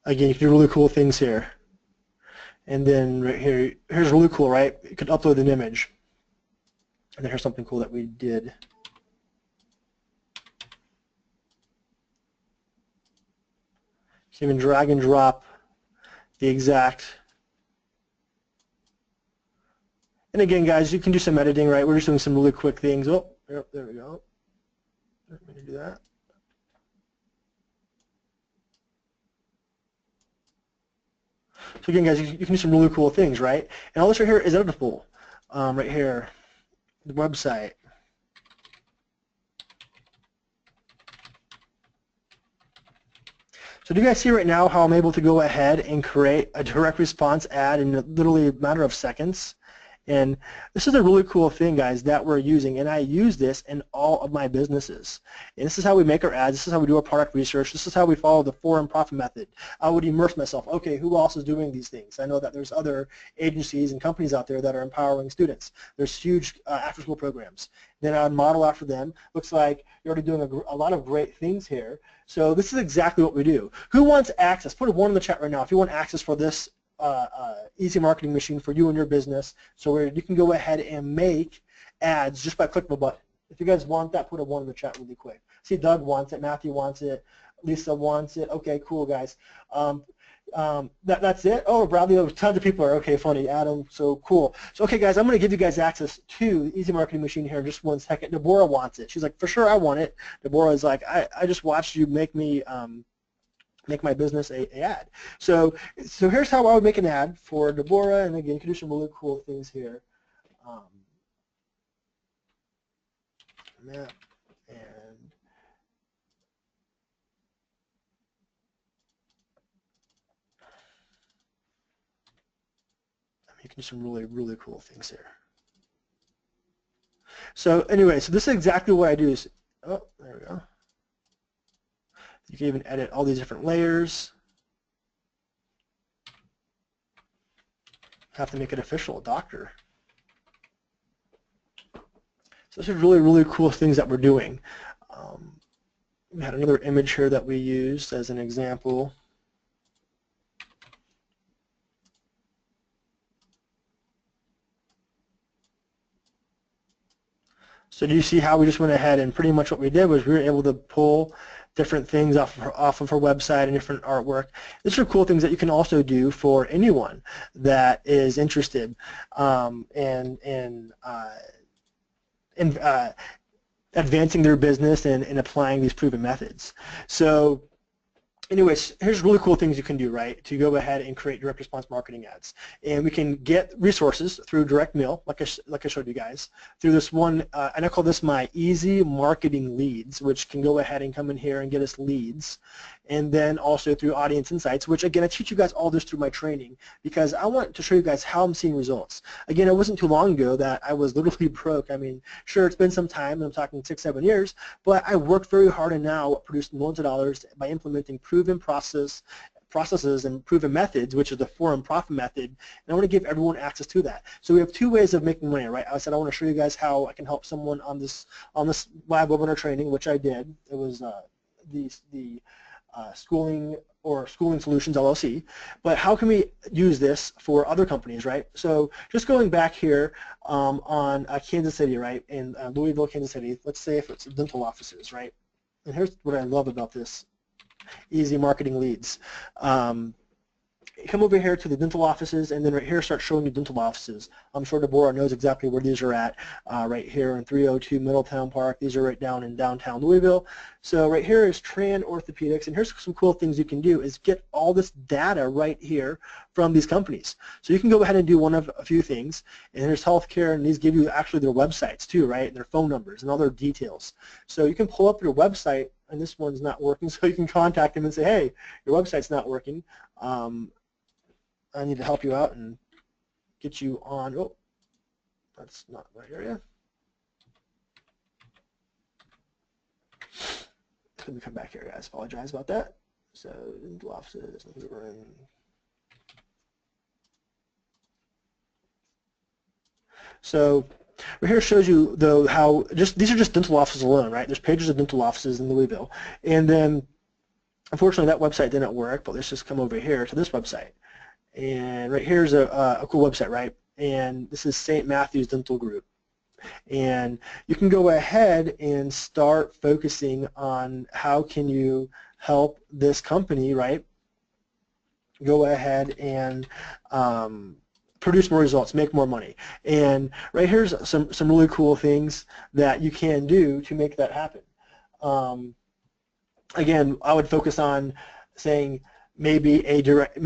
Again, you can do really cool things here. And then right here, here's really cool, right? You could upload an image. And then here's something cool that we did. You can even drag and drop the exact. And again, guys, you can do some editing, right? We're just doing some really quick things. Oh, yep, there we go. Let me do that. So again, guys, you can do some really cool things, right? And all this right here is editable. Right here, the website. So do you guys see right now how I'm able to go ahead and create a direct response ad in literally a matter of seconds? And this is a really cool thing, guys, that we're using, and I use this in all of my businesses. And this is how we make our ads. This is how we do our product research. This is how we follow the for and profit method. I would immerse myself. Okay, who else is doing these things? I know that there's other agencies and companies out there that are empowering students. There's huge after-school programs. Then I would model after them. Looks like you're already doing a lot of great things here. So this is exactly what we do. Who wants access? Put a 1 in the chat right now if you want access for this Easy Marketing Machine for you and your business, so where you can go ahead and make ads just by clicking the button. If you guys want that, put a 1 in the chat really quick. See, Doug wants it, Matthew wants it, Lisa wants it. Okay, cool, guys. That's it. Oh, Bradley, tons of people are okay. Funny, Adam. So cool. So okay, guys, I'm going to give you guys access to the Easy Marketing Machine here in just 1 second. Deborah wants it. She's like, for sure, I want it. Deborah is like, I just watched you make me make my business a ad. So here's how I would make an ad for Deborah, and again, you can do some really cool things here. Map and you can do some really cool things here. So anyway, so this is exactly what I do. Is, oh, there we go. You can even edit all these different layers. Have to make it official, doctor. So this is really cool things that we're doing. We had another image here that we used as an example. So do you see how we just went ahead and pretty much what we did was we were able to pull different things off of her website and different artwork. These are cool things that you can also do for anyone that is interested in advancing their business and applying these proven methods. So anyways, here's really cool things you can do, right, to go ahead and create direct response marketing ads. And we can get resources through direct mail, like I showed you guys, through this one, and I call this my easy marketing leads, which can go ahead and come in here and get us leads. And then also through audience insights, which again, I teach you guys all this through my training because I want to show you guys how I'm seeing results. Again, it wasn't too long ago that I was literally broke. I mean, sure, it's been some time, I'm talking 6-7 years, but I worked very hard and now produced millions of dollars by implementing proven processes and proven methods, which is the for and profit method, and I want to give everyone access to that. So we have two ways of making money, right? I said I want to show you guys how I can help someone on this live webinar training, which I did. It was the Schooling Solutions LLC, but how can we use this for other companies, right? So just going back here on Kansas City, right, in Louisville, Kansas City, let's say if it's dental offices, right? And here's what I love about this easy marketing leads. Come over here to the dental offices, and then right here start showing you dental offices. I'm sure Deborah knows exactly where these are at, right here in 302 Middletown Park. These are right down in downtown Louisville. So right here is Tran Orthopedics, and here's some cool things you can do is get all this data right here from these companies. So you can go ahead and do one of a few things, and there's healthcare, and these give you actually their websites too, right, and their phone numbers and all their details. So you can pull up your website, and this one's not working, so you can contact them and say, hey, your website's not working. I need to help you out and get you on. Oh, that's not the right area. Let me come back here, guys. Apologize about that. So, dental offices, we were in. So, right here shows you though how these are just dental offices alone, right? There's pages of dental offices in Louisville, and then unfortunately that website didn't work. But let's just come over here to this website. And right here's a cool website, right? And this is St. Matthew's Dental Group. And you can go ahead and start focusing on how can you help this company, right? Go ahead and produce more results, make more money. And right here's some really cool things that you can do to make that happen. Again, I would focus on saying, maybe a direct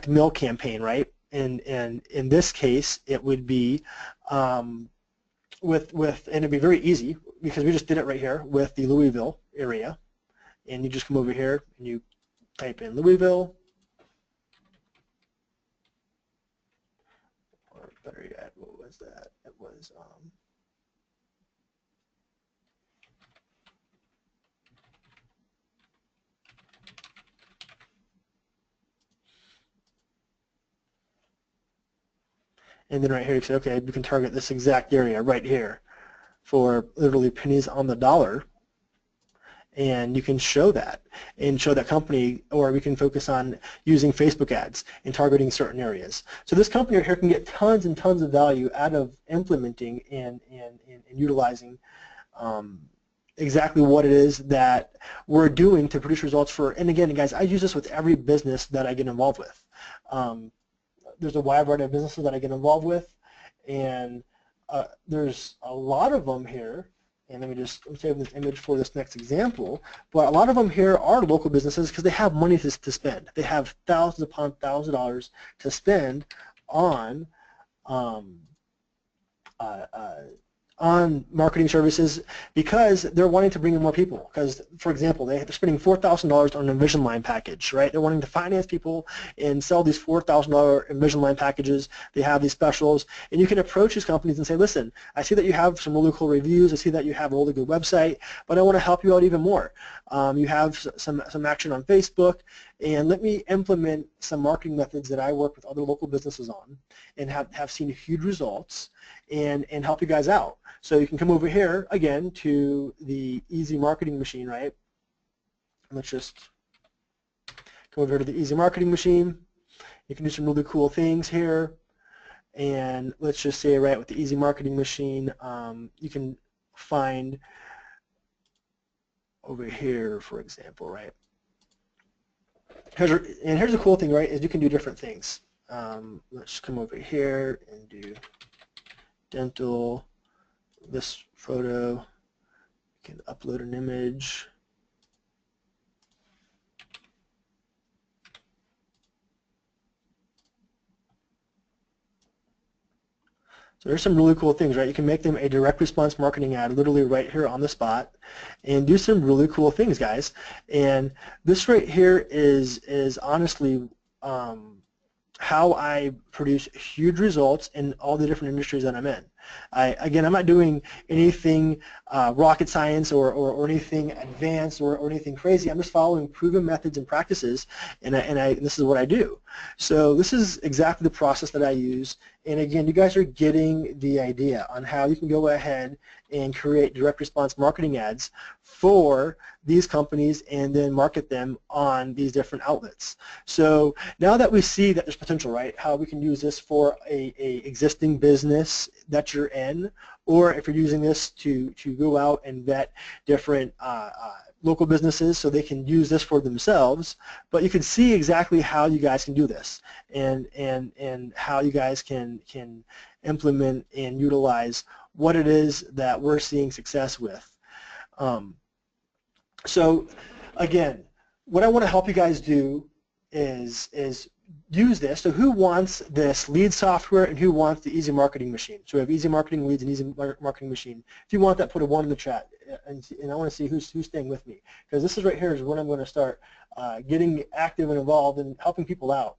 mail campaign, right? And in this case, it would be and it'd be very easy because we just did it right here with the Louisville area, and you just come over here and you type in Louisville, or better yet, what was that? It was and then right here you say, okay, you can target this exact area right here for literally pennies on the dollar, and you can show that and show that company, or we can focus on using Facebook ads and targeting certain areas. So this company right here can get tons and tons of value out of implementing and utilizing exactly what it is that we're doing to produce results for, and again, guys, I use this with every business that I get involved with. There's a wide variety of businesses that I get involved with, and there's a lot of them here, And let me just save this image for this next example. But a lot of them here are local businesses because they have money to spend. They have thousands upon thousands of dollars to spend on um, uh, uh, on marketing services because they're wanting to bring in more people. Because, for example, they're spending $4,000 on an Invisalign package, right? They're wanting to finance people and sell these $4,000 Invisalign packages. They have these specials, and you can approach these companies and say, listen, I see that you have some really cool reviews. I see that you have a really good website, but I want to help you out even more. You have some action on Facebook, and let me implement some marketing methods that I work with other local businesses on and have seen huge results and help you guys out. So you can come over here again to the easy marketing machine, right? Let's just come over to the easy marketing machine. You can do some really cool things here. And let's just say, right, with the easy marketing machine, you can find over here, for example, right? Here's the cool thing, right, is you can do different things. Let's come over here and do dental, this photo, you can upload an image. So there's some really cool things, right? You can make them a direct response marketing ad literally right here on the spot and do some really cool things, guys. And this right here is honestly how I produce huge results in all the different industries that I'm in. Again, I'm not doing anything rocket science or anything advanced or anything crazy. I'm just following proven methods and practices, and this is what I do. So this is exactly the process that I use. And again, you guys are getting the idea on how you can go ahead and create direct response marketing ads for these companies and then market them on these different outlets. So now that we see that there's potential, right, how we can use this for a existing business that you're in, or if you're using this to go out and vet different local businesses so they can use this for themselves, but you can see exactly how you guys can do this and how you guys can implement and utilize what it is that we're seeing success with. So again, what I want to help you guys do is use this. So who wants this lead software and who wants the easy marketing machine? So we have easy marketing leads and easy marketing machine. If you want that, put a 1 in the chat, and I want to see who's staying with me, because this is right here is when I'm going to start getting active and involved and helping people out.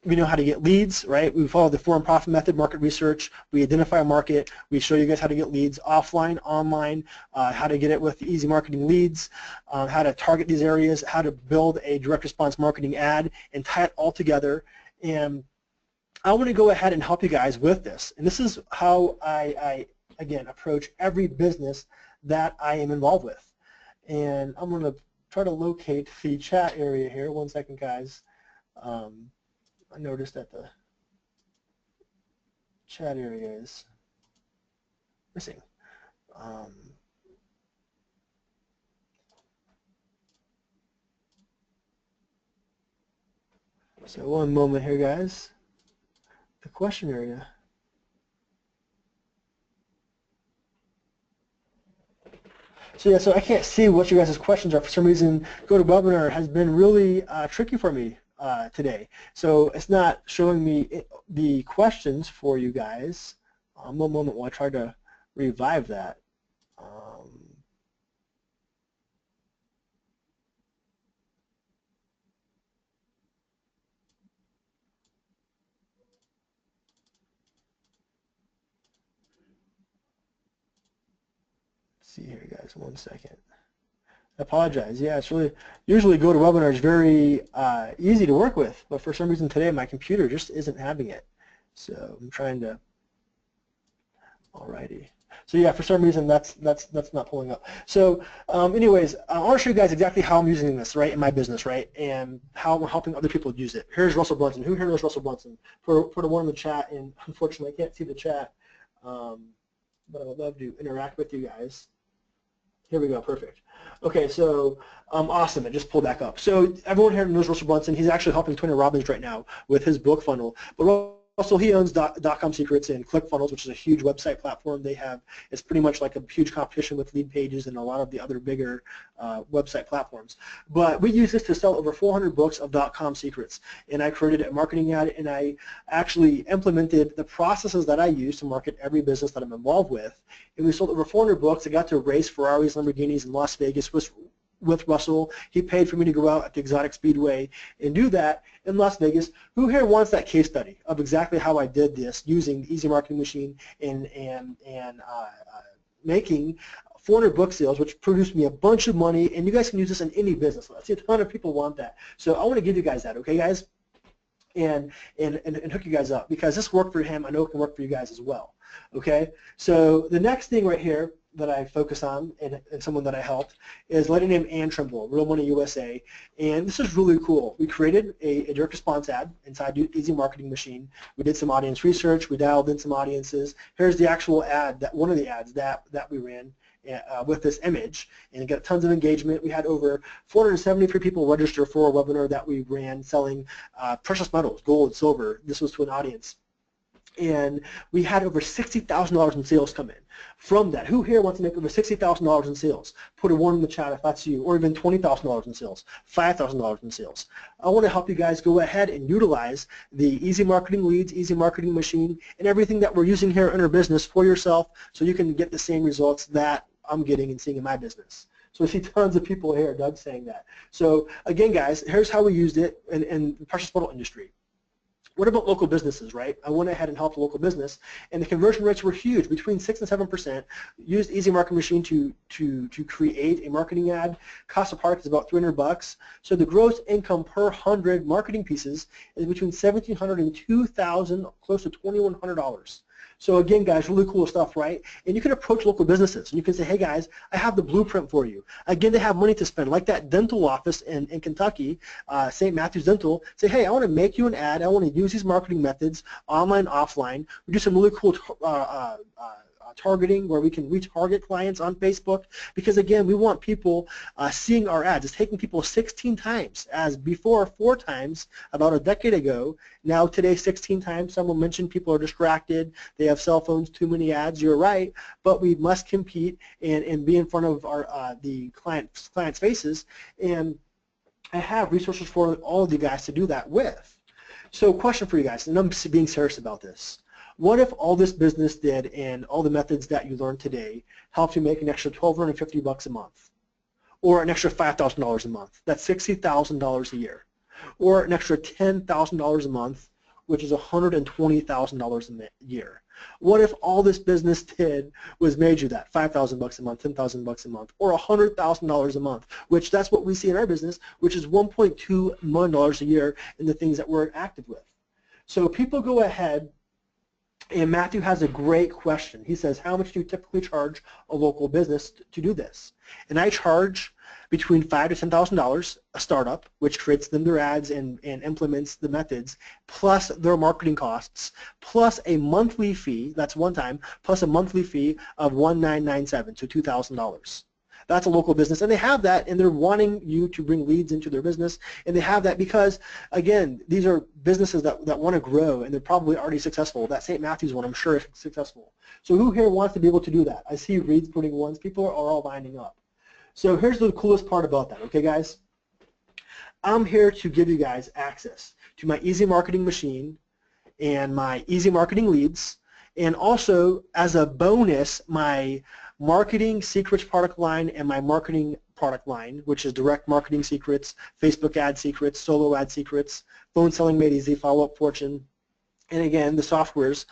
We know how to get leads, right? We follow the for and profit method, market research. We identify a market. We show you guys how to get leads offline, online, how to get it with the easy marketing leads, how to target these areas, how to build a direct response marketing ad and tie it all together. And I want to go ahead and help you guys with this. And this is how I again, approach every business that I am involved with. And I'm going to try to locate the chat area here. 1 second, guys. I noticed that the chat area is missing. So 1 moment here, guys. The question area. So yeah, so I can't see what you guys' questions are. For some reason, GoToWebinar has been really tricky for me today. So it's not showing me the questions for you guys. 1 moment while I try to revive that. Let's see here, guys, 1 second. I apologize. Yeah, it's really, usually GoToWebinar is very easy to work with, but for some reason today my computer just isn't having it. So I'm trying to, alrighty. So yeah, for some reason that's not pulling up. So anyways, I want to show you guys exactly how I'm using this, right, in my business, right, and how I'm helping other people use it. Here's Russell Brunson. Who here knows Russell Brunson? Put a 1 in the chat, and unfortunately I can't see the chat, but I would love to interact with you guys. Here we go, perfect. Okay, so awesome, it just pulled back up. So everyone here knows Russell Brunson. He's actually helping Tony Robbins right now with his book funnel. But Russell, he owns .com Secrets and ClickFunnels, which is a huge website platform they have. It's pretty much like a huge competition with Lead Pages and a lot of the other bigger website platforms. But we use this to sell over 400 books of .com Secrets. And I created a marketing ad, and I actually implemented the processes that I use to market every business that I'm involved with. And we sold over 400 books. I got to race Ferraris, Lamborghinis in Las Vegas with Russell. He paid for me to go out at the Exotic Speedway and do that in Las Vegas. Who here wants that case study of exactly how I did this using the Easy Marketing Machine and making 400 book sales, which produced me a bunch of money, and you guys can use this in any business. I see a ton of people want that. So I want to give you guys that, okay, guys? And hook you guys up, because this worked for him. I know it can work for you guys as well, okay? So the next thing right here that I focus on and someone that I helped is a lady named Ann Trimble, Real Money USA, and this is really cool. We created a direct response ad inside Easy Marketing Machine. We did some audience research. We dialed in some audiences. Here's the actual ad, one of the ads that we ran with this image, and it got tons of engagement. We had over 473 people register for a webinar that we ran selling precious metals, gold, silver. This was to an audience. And we had over $60,000 in sales come in from that. Who here wants to make over $60,000 in sales? Put a 1 in the chat if that's you, or even $20,000 in sales, $5,000 in sales. I want to help you guys go ahead and utilize the Easy Marketing Leads, Easy Marketing Machine, and everything that we're using here in our business for yourself, so you can get the same results that I'm getting and seeing in my business. So I see tons of people here, Doug, saying that. So again, guys, here's how we used it in the precious metal industry. What about local businesses, right? I went ahead and helped a local business, and the conversion rates were huge, between 6 and 7%. Used Easy Marketing Machine to create a marketing ad. Cost of product is about $300. So the gross income per 100 marketing pieces is between $1,700 and $2,000, close to $2,100. So again, guys, really cool stuff, right? And you can approach local businesses, and you can say, hey, guys, I have the blueprint for you. Again, they have money to spend, like that dental office in Kentucky, St. Matthew's Dental. Say, hey, I want to make you an ad. I want to use these marketing methods, online, offline. We do some really cool targeting where we can retarget clients on Facebook, because again, we want people seeing our ads. It's taking people 16 times, as before 4 times about a decade ago. Now today 16 times. Someone mentioned people are distracted, they have cell phones, too many ads. You're right, but we must compete and be in front of our the clients' faces, and I have resources for all of you guys to do that with. So question for you guys, and I'm being serious about this. What if all this business did and all the methods that you learned today helped you make an extra $1,250 a month, or an extra $5,000 a month? That's $60,000 a year, or an extra $10,000 a month, which is $120,000 a year. What if all this business did was made you that $5,000 a month, $10,000 a month, or $100,000 a month, which that's what we see in our business, which is $1.2 million a year in the things that we're active with. So people go ahead. And Matthew has a great question. He says, how much do you typically charge a local business to do this? And I charge between $5,000 to $10,000 a startup, which creates them their ads and implements the methods, plus their marketing costs, plus a monthly fee, that's one time, plus a monthly fee of $1,997, so $2,000. That's a local business, and they have that, and they're wanting you to bring leads into their business, and they have that because, again, these are businesses that want to grow, and they're probably already successful. That St. Matthew's one, I'm sure, is successful. So who here wants to be able to do that? I see Reed's putting ones. People are all lining up. So here's the coolest part about that, okay, guys? I'm here to give you guys access to my Easy Marketing Machine and my Easy Marketing Leads, and also, as a bonus, my Marketing Secrets product line and my marketing product line, which is Direct Marketing Secrets, Facebook Ad Secrets, Solo Ad Secrets, Phone Selling Made Easy, Follow Up Fortune, and again, the softwares,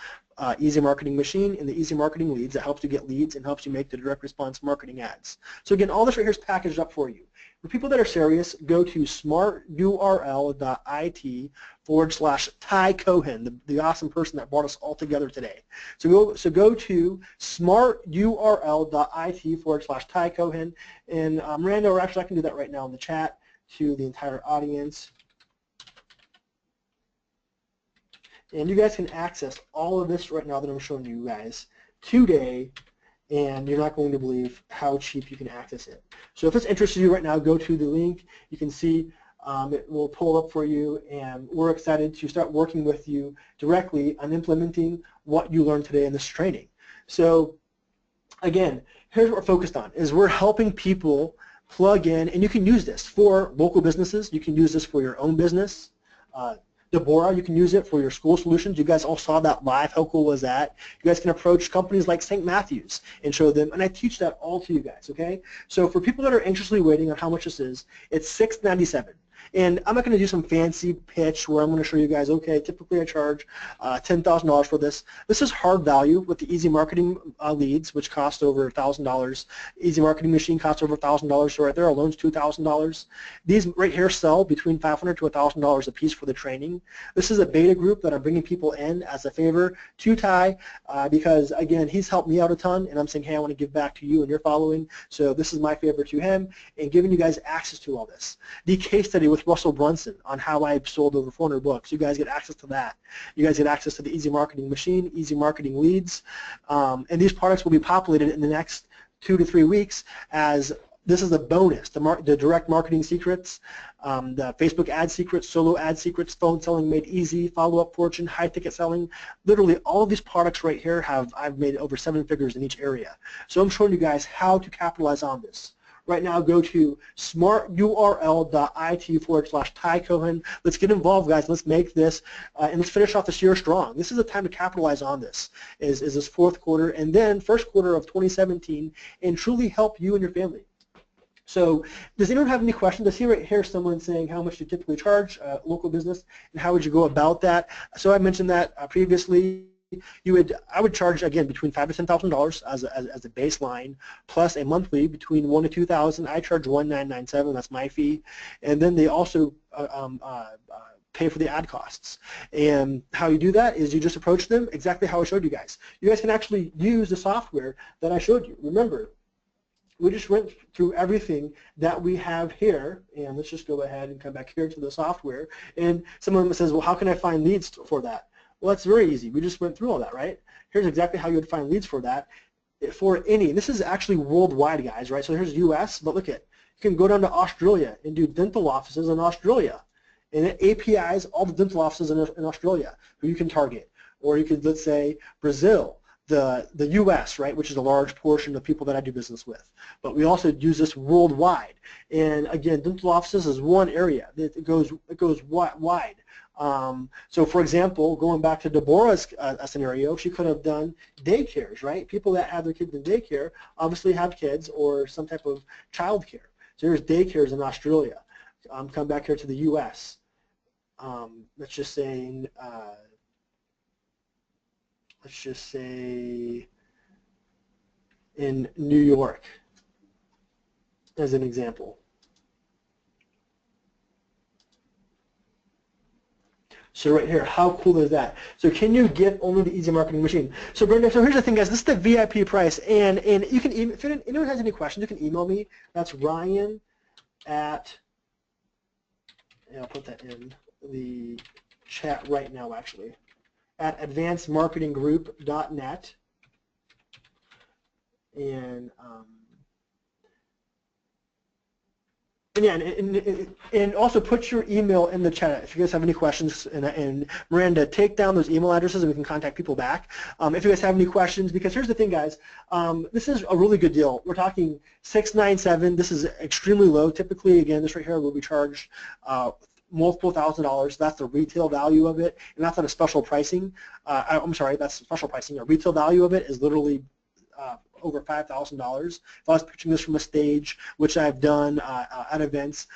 Easy Marketing Machine and the Easy Marketing Leads that helps you get leads and helps you make the direct response marketing ads. So again, all this right here is packaged up for you. For people that are serious, go to smarturl.it/Ty Cohen, the awesome person that brought us all together today. So go to smarturl.it/Ty Cohen, and Miranda, or actually I can do that right now in the chat to the entire audience. And you guys can access all of this right now that I'm showing you guys today, and you're not going to believe how cheap you can access it. So if it's interested you right now, go to the link. You can see It will pull up for you, and we're excited to start working with you directly on implementing what you learned today in this training. So again, here's what we're focused on, is we're helping people plug in, and you can use this for local businesses, you can use this for your own business. Deborah, you can use it for your school solutions. You guys all saw that live. How cool was that? You guys can approach companies like St. Matthews and show them, and I teach that all to you guys, okay? So for people that are anxiously waiting on how much this is, it's $697. And I'm not going to do some fancy pitch where I'm going to show you guys, okay, typically I charge $10,000 for this. This is hard value with the Easy Marketing leads, which cost over $1,000. Easy Marketing Machine costs over $1,000, so right there alone's $2,000. These right here sell between $500 to $1,000 a piece for the training. This is a beta group that I'm bringing people in as a favor to Ty because, again, he's helped me out a ton, and I'm saying, hey, I want to give back to you and your following, so this is my favor to him, and giving you guys access to all this. The case study with Russell Brunson on how I sold over 400 books. You guys get access to that. You guys get access to the Easy Marketing Machine, Easy Marketing Leads, and these products will be populated in the next 2 to 3 weeks as this is a bonus. The direct marketing secrets, the Facebook ad secrets, solo ad secrets, phone selling made easy, follow-up fortune, high-ticket selling. Literally all of these products right here I've made over 7 figures in each area. So I'm showing you guys how to capitalize on this. Right now, go to smarturl.it/Ty Cohen. Let's get involved, guys. Let's make this, and let's finish off this year strong. This is the time to capitalize on this, is this fourth quarter, and then first quarter of 2017, and truly help you and your family. So does anyone have any questions? I see right here someone saying how much you typically charge local business, and how would you go about that? So I mentioned that previously. I would charge, again, between $5,000 to $10,000 as a baseline, plus a monthly between $1,000 to $2,000. I charge $1,997. That's my fee, and then they also pay for the ad costs. And how you do that is you just approach them exactly how I showed you guys. You guys can actually use the software that I showed you. Remember, we just went through everything that we have here, and let's just go ahead and come back here to the software. And someone says, well, how can I find leads for that? Well, that's very easy. We just went through all that, right? Here's exactly how you would find leads for that. For any, this is actually worldwide, guys, right? So here's US, but look at, you can go down to Australia and do dental offices in Australia. And it APIs all the dental offices in Australia who you can target. Or you could, let's say, Brazil, the US, right, which is a large portion of people that I do business with. But we also use this worldwide. And again, dental offices is one area. It goes wide. So for example, going back to Deborah's scenario, she could have done daycares, right? People that have their kids in daycare obviously have kids or some type of child care. So there's daycares in Australia. Come back here to the US. Let's just say in New York as an example. So right here, how cool is that? So can you get only the Easy Marketing Machine? So Brenda, so here's the thing, guys. This is the VIP price, and you can email, if anyone has any questions, you can email me. That's Ryan at, and I'll put that in the chat right now, actually, at advancedmarketinggroup.net, and yeah, and also put your email in the chat if you guys have any questions, and Miranda, take down those email addresses and we can contact people back if you guys have any questions, because here's the thing, guys, this is a really good deal. We're talking $697. This is extremely low. Typically, again, this right here will be charged multiple $1,000s. That's the retail value of it, and that's not a special pricing. I'm sorry, that's special pricing. A retail value of it is literally over $5,000. If I was pitching this from a stage, which I've done at events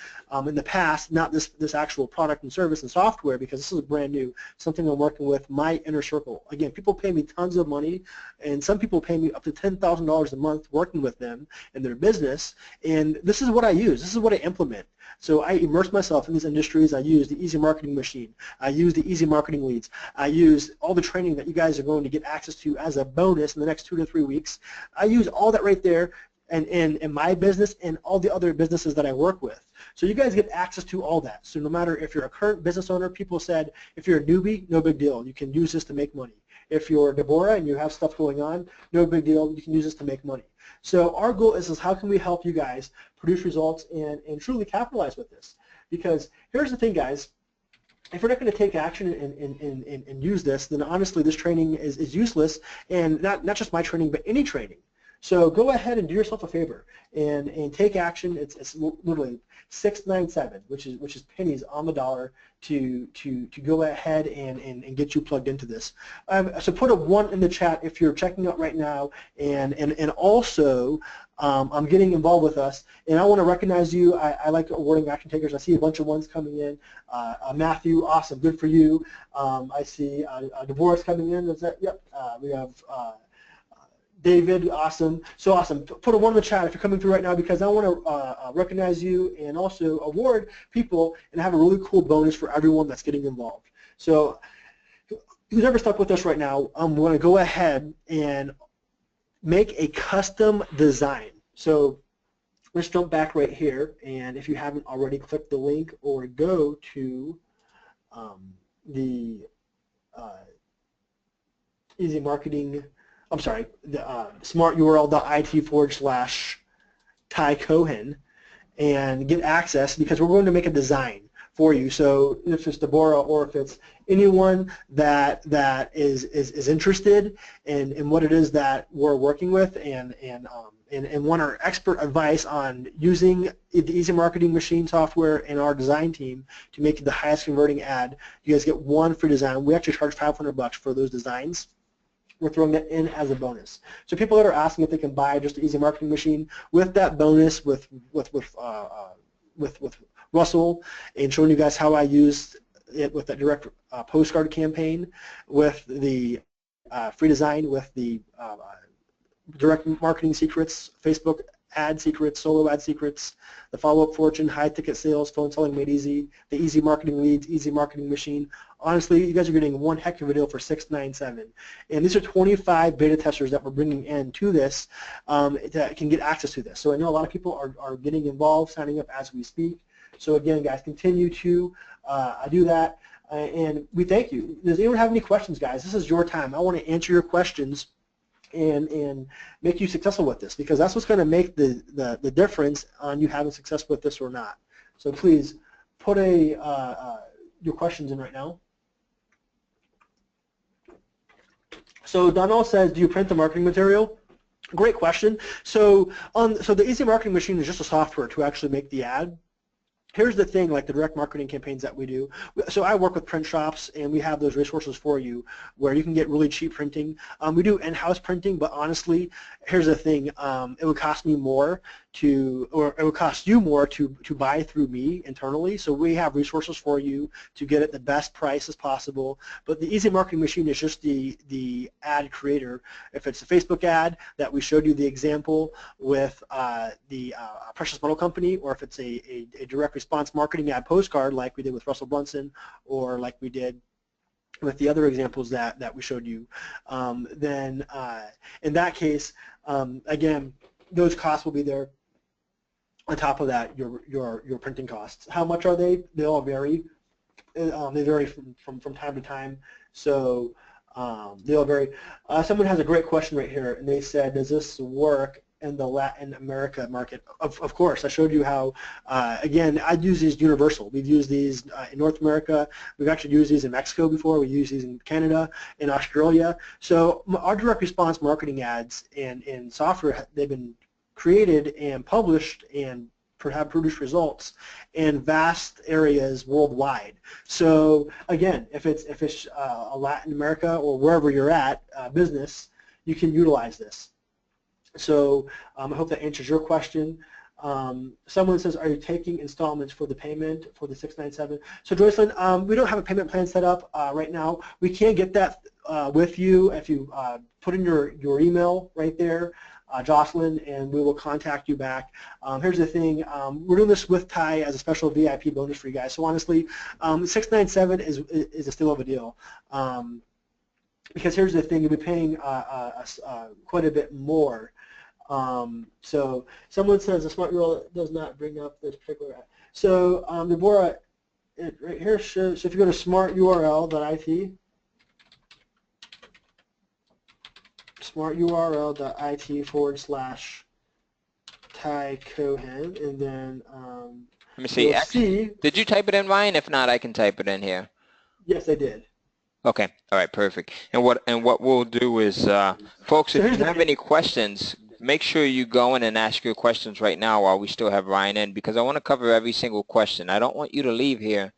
in the past, not this actual product and service and software, because this is brand new, something I'm working with my inner circle. Again, people pay me tons of money, and some people pay me up to $10,000 a month working with them in their business, and this is what I use. This is what I implement. So I immerse myself in these industries. I use the Easy Marketing Machine. I use the Easy Marketing Leads. I use all the training that you guys are going to get access to as a bonus in the next 2 to 3 weeks. I use all that right there in my business and all the other businesses that I work with. So you guys get access to all that. So no matter if you're a current business owner, people said, if you're a newbie, no big deal. You can use this to make money. If you're Deborah and you have stuff going on, no big deal. You can use this to make money. So our goal is how can we help you guys produce results and truly capitalize with this? Because here's the thing, guys. If we're not going to take action and use this, then honestly this training is useless, and not just my training, but any training. So go ahead and do yourself a favor and take action. It's literally 697, which is pennies on the dollar to go ahead and get you plugged into this. So put a 1 in the chat if you're checking out right now, and also I'm getting involved with us, and I want to recognize you. I like awarding action takers. I see a bunch of ones coming in. Matthew, awesome, good for you. I see Devorah's coming in. Is that? Yep. We have David, awesome. So awesome. Put a 1 in the chat if you're coming through right now, because I want to recognize you and also award people and have a really cool bonus for everyone that's getting involved. So who's ever stuck with us right now, I'm going to go ahead and make a custom design. So let's jump back right here, and if you haven't already, click the link or go to the easy marketing, I'm sorry, the smarturl.it/Ty Cohen and get access, because we're going to make a design for you. So if it's Deborah or if it's anyone that is interested in what it is that we're working with and want our expert advice on using the Easy Marketing Machine software and our design team to make the highest converting ad, you guys get 1 free design. We actually charge $500 for those designs. We're throwing that in as a bonus. So people that are asking if they can buy just the Easy Marketing Machine with that bonus with Russell, and showing you guys how I used it with that direct postcard campaign, with the free design, with the direct marketing secrets, Facebook ad secrets, solo ad secrets, the follow-up fortune, high ticket sales, phone selling made easy, the easy marketing leads, easy marketing machine. Honestly, you guys are getting one heck of a deal for $697. And these are 25 beta testers that we're bringing in to this that can get access to this. So I know a lot of people are getting involved, signing up as we speak. So again, guys, continue to do that. And we thank you. Does anyone have any questions, guys? This is your time. I want to answer your questions and make you successful with this, because that's what's going to make the difference on you having success with this or not. So please put your questions in right now. So Donald says, do you print the marketing material? Great question. So the Easy Marketing Machine is just a software to actually make the ad. Here's the thing, like the direct marketing campaigns that we do. So I work with print shops, and we have those resources for you where you can get really cheap printing. We do in-house printing, but honestly, here's the thing, it would cost me more or it would cost you more to buy through me internally. So we have resources for you to get at the best price as possible. But the Easy Marketing Machine is just the ad creator. If it's a Facebook ad that we showed you the example with the Precious Metal Company, or if it's a direct response marketing ad postcard like we did with Russell Brunson, or like we did with the other examples that we showed you, then in that case, again, those costs will be there. On top of that, your printing costs. How much are they? They all vary. They vary from time to time. So they all vary. Someone has a great question right here, and they said, does this work in the Latin America market? Of course. I showed you how, again, I'd use these universal. We've used these in North America. We've actually used these in Mexico before. We use these in Canada, in Australia. So our direct response marketing ads and software, they've been created and published and have produced results in vast areas worldwide. So again, if it's a Latin America or wherever you're at business, you can utilize this. So I hope that answers your question. Someone says, are you taking installments for the payment for the $697? So Joycelyn, we don't have a payment plan set up right now. We can get that with you if you put in your email right there, Jocelyn, and we will contact you back. Here's the thing, we're doing this with Ty as a special VIP bonus for you guys. So honestly, $697 is a steal of a deal. Because here's the thing, you'll be paying quite a bit more. So someone says the smart URL does not bring up this particular ad. So Deborah, right here shows, so if you go to smarturl.it, smarturl.it/Ty Cohen, and then Let me see. you'll Actually, see, did you type it in, Ryan? If not, I can type it in here. yes, I did. Okay. All right. Perfect. And what we'll do is, folks, So if here's you the have thing. any questions, make sure you go in and ask your questions right now while we still have Ryan in, because I want to cover every single question. I don't want you to leave here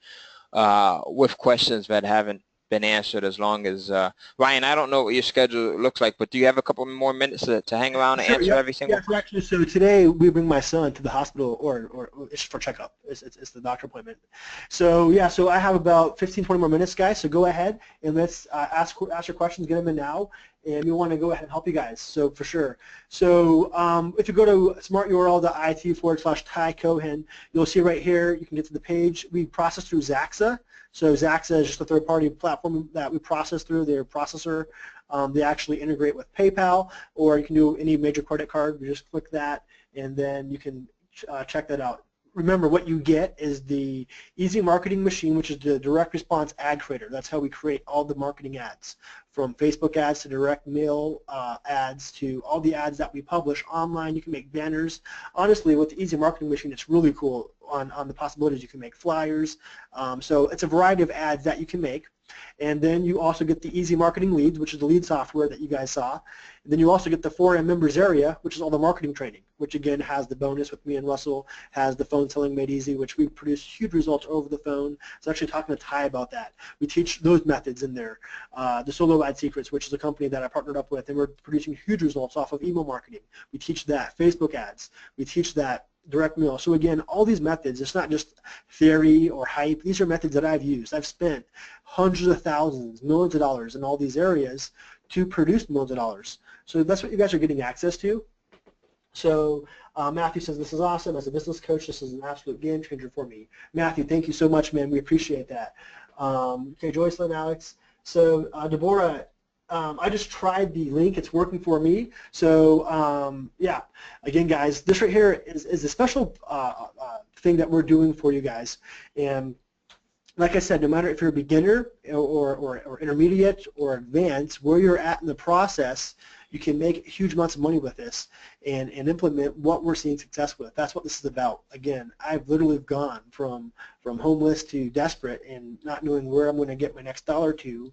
with questions that haven't been answered. As long as Ryan, I don't know what your schedule looks like, but do you have a couple more minutes to hang around and Sure. answer Yep. every single Yeah. So question? actually, so today we bring my son to the hospital, or it's for checkup. It's the doctor appointment. So yeah. So I have about 15, 20 more minutes, guys. So go ahead and let's ask your questions. Get them in now, and we want to go ahead and help you guys. So for sure. So if you go to smarturl.it/Ty Cohen, you'll see right here. You can get to the page. We process through Zaxa. So Zaxa is just a third-party platform that we process through. Their processor. They actually integrate with PayPal, or you can do any major credit card. You just click that, and then you can check that out. Remember, what you get is the Easy Marketing Machine, which is the direct response ad creator. That's how we create all the marketing ads, from Facebook ads to direct mail ads to all the ads that we publish online. You can make banners. Honestly, with the Easy Marketing Machine, it's really cool on the possibilities. You can make flyers. So it's a variety of ads that you can make. And then you also get the Easy Marketing Leads, which is the lead software that you guys saw. And then you also get the 4M Members area, which is all the marketing training, which again has the bonus with me and Russell, has the phone selling made easy, which we produce huge results over the phone. So actually talking to Ty about that. We teach those methods in there. The Solo Ad Secrets, which is a company that I partnered up with, and we're producing huge results off of email marketing. We teach that. Facebook ads. We teach that. Direct mail. So again, all these methods, it's not just theory or hype. These are methods that I've used. I've spent hundreds of thousands, millions of dollars in all these areas to produce millions of dollars. So that's what you guys are getting access to. So Matthew says, this is awesome. As a business coach, this is an absolute game changer for me. Matthew, thank you so much, man. We appreciate that. Okay, Joycelyn, Alex. So Deborah, I just tried the link. It's working for me. So yeah, again, guys, this right here is a special thing that we're doing for you guys. And like I said, no matter if you're a beginner or intermediate or advanced, where you're at in the process, you can make huge amounts of money with this and implement what we're seeing success with. That's what this is about. Again, I've literally gone from homeless to desperate and not knowing where I'm going to get my next dollar to,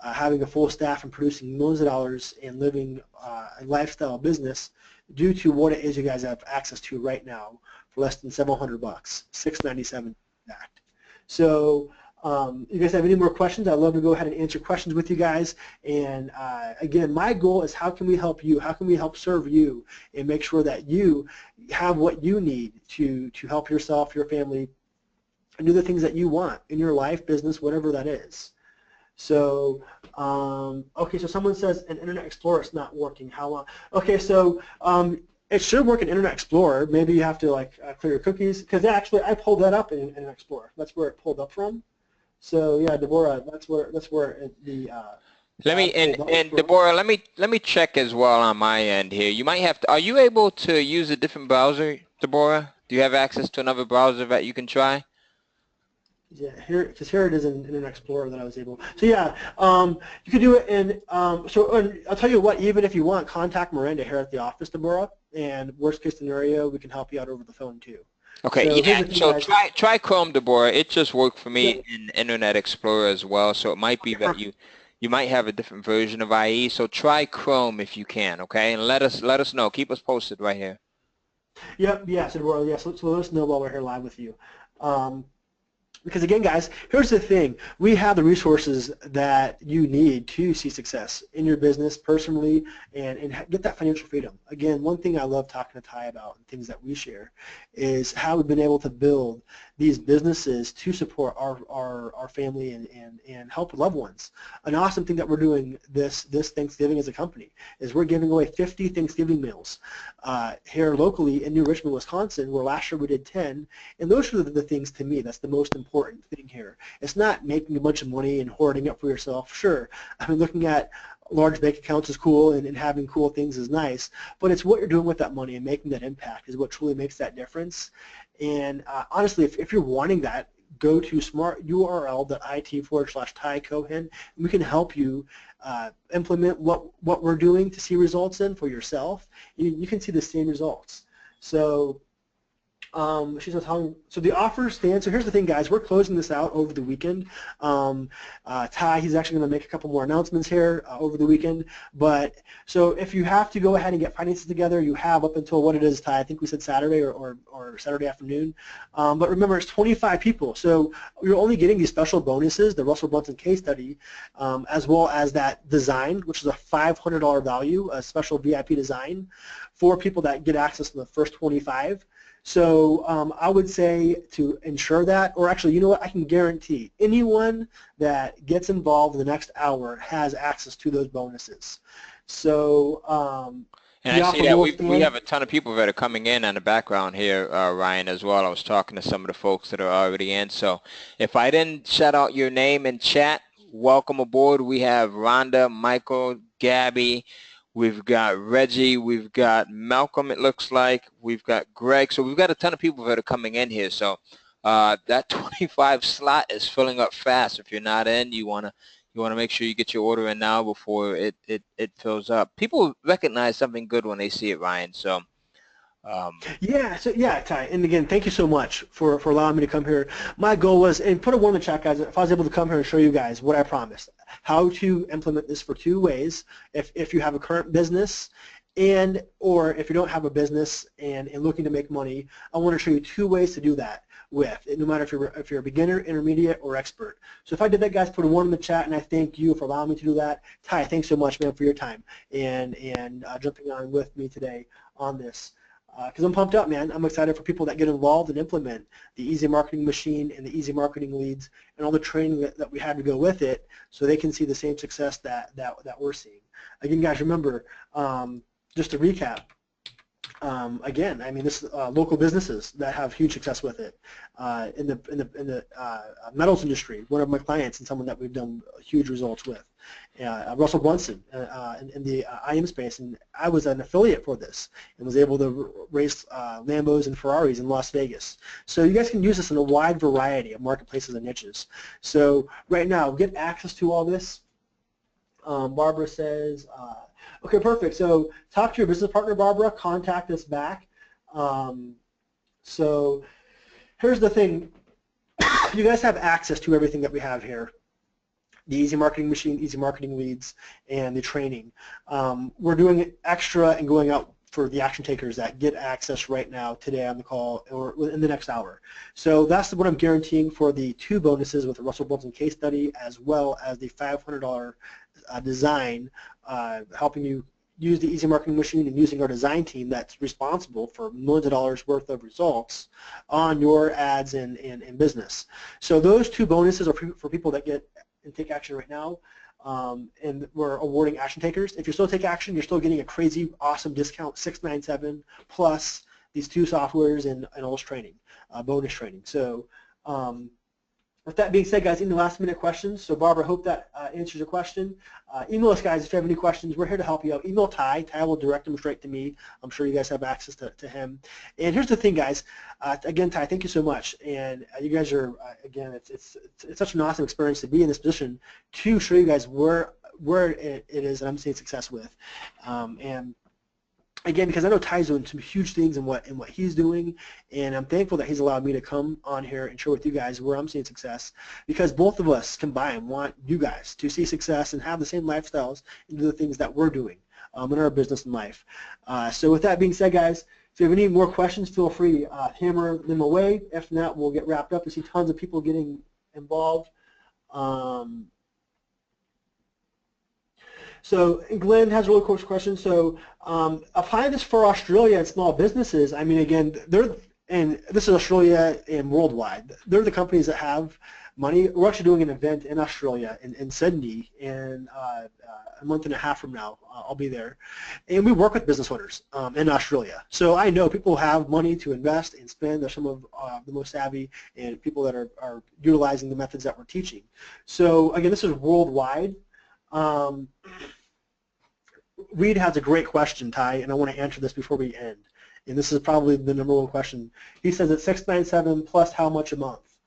having a full staff and producing millions of dollars and living a lifestyle business due to what it is you guys have access to right now for less than $700, $697 exact. So you guys have any more questions? I'd love to go ahead and answer questions with you guys. And again, my goal is how can we help you? How can we help serve you and make sure that you have what you need to help yourself, your family, and do the things that you want in your life, business, whatever that is. So, okay, so someone says an Internet Explorer is not working. How long? Okay, so it should work in Internet Explorer. Maybe you have to like clear your cookies, because actually I pulled that up in Internet Explorer. That's where it pulled up from. So yeah, Deborah, that's where the Let me ad pulled up and from. Deborah, let me check as well on my end here. You might have to. Are you able to use a different browser, Deborah? Do you have access to another browser that you can try? Yeah, because here it is in Internet Explorer that I was able. So yeah, you could do it in. And I'll tell you what. Even if you want, contact Miranda here at the office, Deborah. And worst case scenario, we can help you out over the phone too. Okay, So here's yeah. the thing, So guys. try Chrome, Deborah. It just worked for Yep. me in Internet Explorer as well. So it might be Okay, that perfect. you might have a different version of IE. So try Chrome if you can. Okay, and let us know. Keep us posted right here. Yep. Yeah. So Deborah, yeah. So let us know while we're here live with you. Because again, guys, here's the thing. We have the resources that you need to see success in your business, personally, and get that financial freedom. Again, one thing I love talking to Ty about and things that we share is how we've been able to build these businesses to support our family and help loved ones. An awesome thing that we're doing this Thanksgiving as a company is we're giving away 50 Thanksgiving meals here locally in New Richmond, Wisconsin, where last year we did 10. And those are the things, to me, that's the most important thing here. It's not making a bunch of money and hoarding it for yourself. Sure, I mean, looking at large bank accounts is cool and having cool things is nice, but it's what you're doing with that money and making that impact is what truly makes that difference. And honestly, if you're wanting that, go to smarturl.it/Ty Cohen, and we can help you implement what we're doing to see results in for yourself. You can see the same results. So She's not telling. So the offer stands. So here's the thing, guys. We're closing this out over the weekend. Ty, he's actually going to make a couple more announcements here over the weekend. But so if you have to go ahead and get finances together, you have up until what it is, Ty. I think we said Saturday or Saturday afternoon. But remember, it's 25 people. So you're only getting these special bonuses, the Russell Brunson case study, as well as that design, which is a $500 value, a special VIP design for people that get access to the first 25. So I would say to ensure that, or actually, you know what, I can guarantee anyone that gets involved in the next hour has access to those bonuses. So And the I see offer that will we stand. have a ton of people that are coming in the background here, Ryan, as well. I was talking to some of the folks that are already in. So if I didn't shout out your name in chat, welcome aboard. We have Rhonda, Michael, Gabby. We've got Reggie. We've got Malcolm, it looks like. We've got Greg. So we've got a ton of people that are coming in here. So that 25 slot is filling up fast. If you're not in, you want to make sure you get your order in now before it fills up. People recognize something good when they see it, Ryan. So, Yeah, so yeah, Ty, and again, thank you so much for allowing me to come here. My goal was, and put a one in the chat, guys, if I was able to come here and show you guys what I promised, how to implement this for two ways, if you have a current business and or if you don't have a business and looking to make money, I want to show you two ways to do that with, no matter if you're a beginner, intermediate, or expert. So if I did that, guys, put a one in the chat, and I thank you for allowing me to do that. Ty, thanks so much, man, for your time and jumping on with me today on this. Because I'm pumped up, man. I'm excited for people that get involved and implement the Easy Marketing Machine and the Easy Marketing Leads and all the training that we had to go with it so they can see the same success that we're seeing. Again, guys, remember, just to recap, again, I mean, this local businesses that have huge success with it. In the metals industry, one of my clients and someone that we've done huge results with. Russell Brunson in the IM space, and I was an affiliate for this and was able to race Lambos and Ferraris in Las Vegas. So you guys can use this in a wide variety of marketplaces and niches. So right now, get access to all this. Barbara says, okay, perfect. So talk to your business partner, Barbara. Contact us back. So here's the thing. You guys have access to everything that we have here. The Easy Marketing Machine, Easy Marketing Leads, and the training. We're doing extra and going out for the action takers that get access right now today on the call or in the next hour. So that's what I'm guaranteeing for the two bonuses with the Russell Brunson case study as well as the $500 design, helping you use the Easy Marketing Machine and using our design team that's responsible for millions of dollars worth of results on your ads and business. So those two bonuses are for people that get and take action right now, and we're awarding action takers. If you still take action, you're still getting a crazy awesome discount, $697 plus these two softwares and all this training, bonus training. So with that being said, guys, any last minute questions? So Barbara, I hope that answers your question. Email us, guys, if you have any questions. We're here to help you out. Email Ty. Ty will direct them straight to me. I'm sure you guys have access to him. And here's the thing, guys. Again, Ty, thank you so much. And you guys are, again, it's such an awesome experience to be in this position to show you guys where it is that I'm seeing success with. And again, because I know Ty's doing some huge things in what he's doing, and I'm thankful that he's allowed me to come on here and share with you guys where I'm seeing success, because both of us combined want you guys to see success and have the same lifestyles and do the things that we're doing in our business and life. So with that being said, guys, if you have any more questions, feel free to hammer them away. If not, we'll get wrapped up. We see tons of people getting involved. So Glenn has a really cool question. So apply this for Australia and small businesses. I mean, again, and this is Australia and worldwide. They're the companies that have money. We're actually doing an event in Australia, in Sydney, in a month and a half from now. I'll be there. And we work with business owners in Australia. So I know people have money to invest and spend. They're some of the most savvy and people that are utilizing the methods that we're teaching. So again, this is worldwide. Reed has a great question, Ty, and I want to answer this before we end. And this is probably the number one question. He says it's $697 plus how much a month?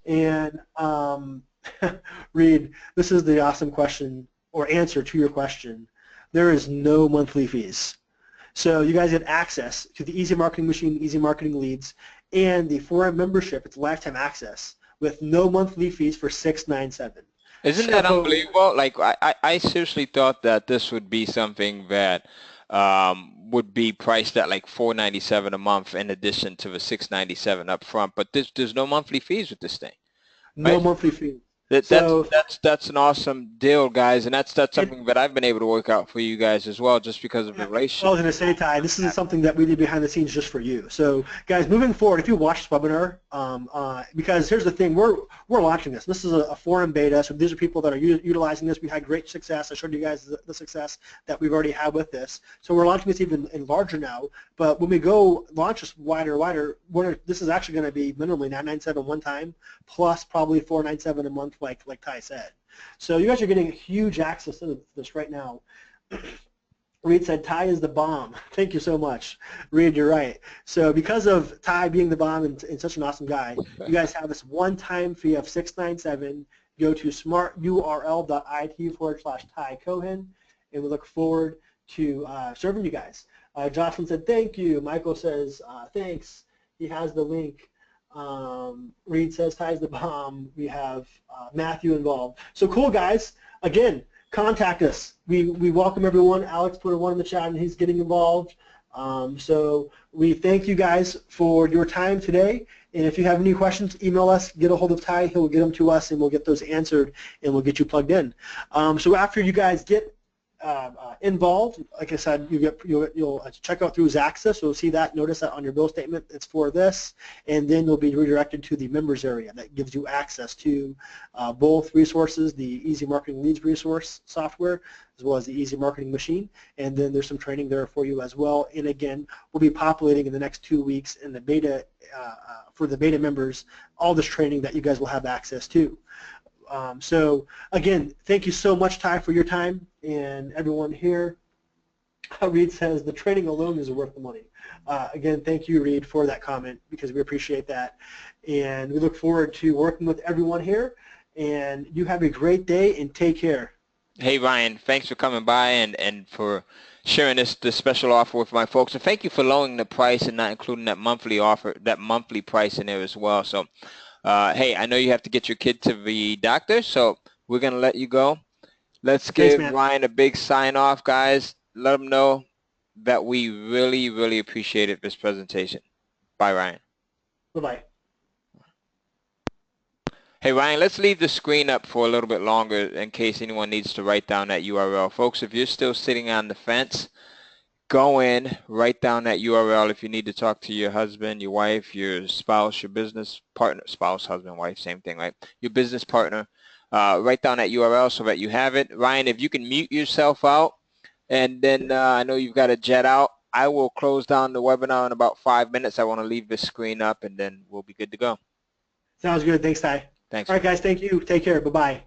And Reed, this is the awesome question or answer to your question. There is no monthly fees. So you guys get access to the Easy Marketing Machine, Easy Marketing Leads, And the 4M membership, it's lifetime access with no monthly fees for $697. Isn't that So unbelievable? Like I seriously thought that this would be something that would be priced at like $497 a month in addition to the $697 up front. But there's no monthly fees with this thing, no right? monthly fees. That that's So that's that's an awesome deal, guys, and that's and something that I've been able to work out for you guys as well, just because of the I was relationship. going to say, Ty, this is something that we did behind the scenes just for you. So, guys, moving forward, if you watch this webinar, because here's the thing, we're launching this. This is a forum beta, so these are people that are utilizing this. We had great success. I showed you guys the success that we've already had with this. So we're launching this even larger now. But when we go launch this wider, this is actually going to be minimally $997 one time, plus probably $497 a month, like Ty said. So you guys are getting huge access to this right now. Reed said, Ty is the bomb. Thank you so much. Reed, you're right. So because of Ty being the bomb and such an awesome guy, you guys have this one-time fee of $697. Go to smarturl.it/Ty Cohen, and we look forward to serving you guys. Jocelyn said, thank you. Michael says, thanks. He has the link. Reed says, Ty's the bomb. We have Matthew involved. So cool, guys. Again, contact us. We welcome everyone. Alex put one in the chat and he's getting involved. So we thank you guys for your time today. And if you have any questions, email us, get a hold of Ty. He'll get them to us and we'll get those answered and we'll get you plugged in. So after you guys get involved, like I said, you'll check out through Zaxa, so you'll see that, notice that on your bill statement, it's for this, and then you'll be redirected to the members area that gives you access to both resources, the Easy Marketing Leads resource software, as well as the Easy Marketing Machine, and then there's some training there for you as well, and again, we'll be populating in the next 2 weeks in the beta, for the beta members, all this training that you guys will have access to. So again, thank you so much, Ty, for your time, and everyone here. Reed says the training alone is worth the money. Again, thank you, Reed, for that comment because we appreciate that, and we look forward to working with everyone here. And you have a great day and take care. Hey Ryan, thanks for coming by and for sharing this special offer with my folks, and thank you for lowering the price and not including that monthly offer, that monthly price in there as well. So. Hey, I know you have to get your kid to the doctor, so we're going to let you go. Let's Thanks, give man. Ryan a big sign off, guys. Let him know that we really, really appreciated this presentation. Bye, Ryan. Bye-bye. Hey, Ryan, let's leave the screen up for a little bit longer in case anyone needs to write down that URL. Folks, if you're still sitting on the fence, go in, write down that URL if you need to talk to your husband, your wife, your spouse, your business partner, spouse, husband, wife, same thing, right? Your business partner. Write down that URL so that you have it. Ryan, if you can mute yourself out, and then I know you've got to jet out. I will close down the webinar in about 5 minutes. I want to leave this screen up, and then we'll be good to go. Sounds good. Thanks, Ty. Thanks. All right, guys, thank you. Take care. Bye-bye.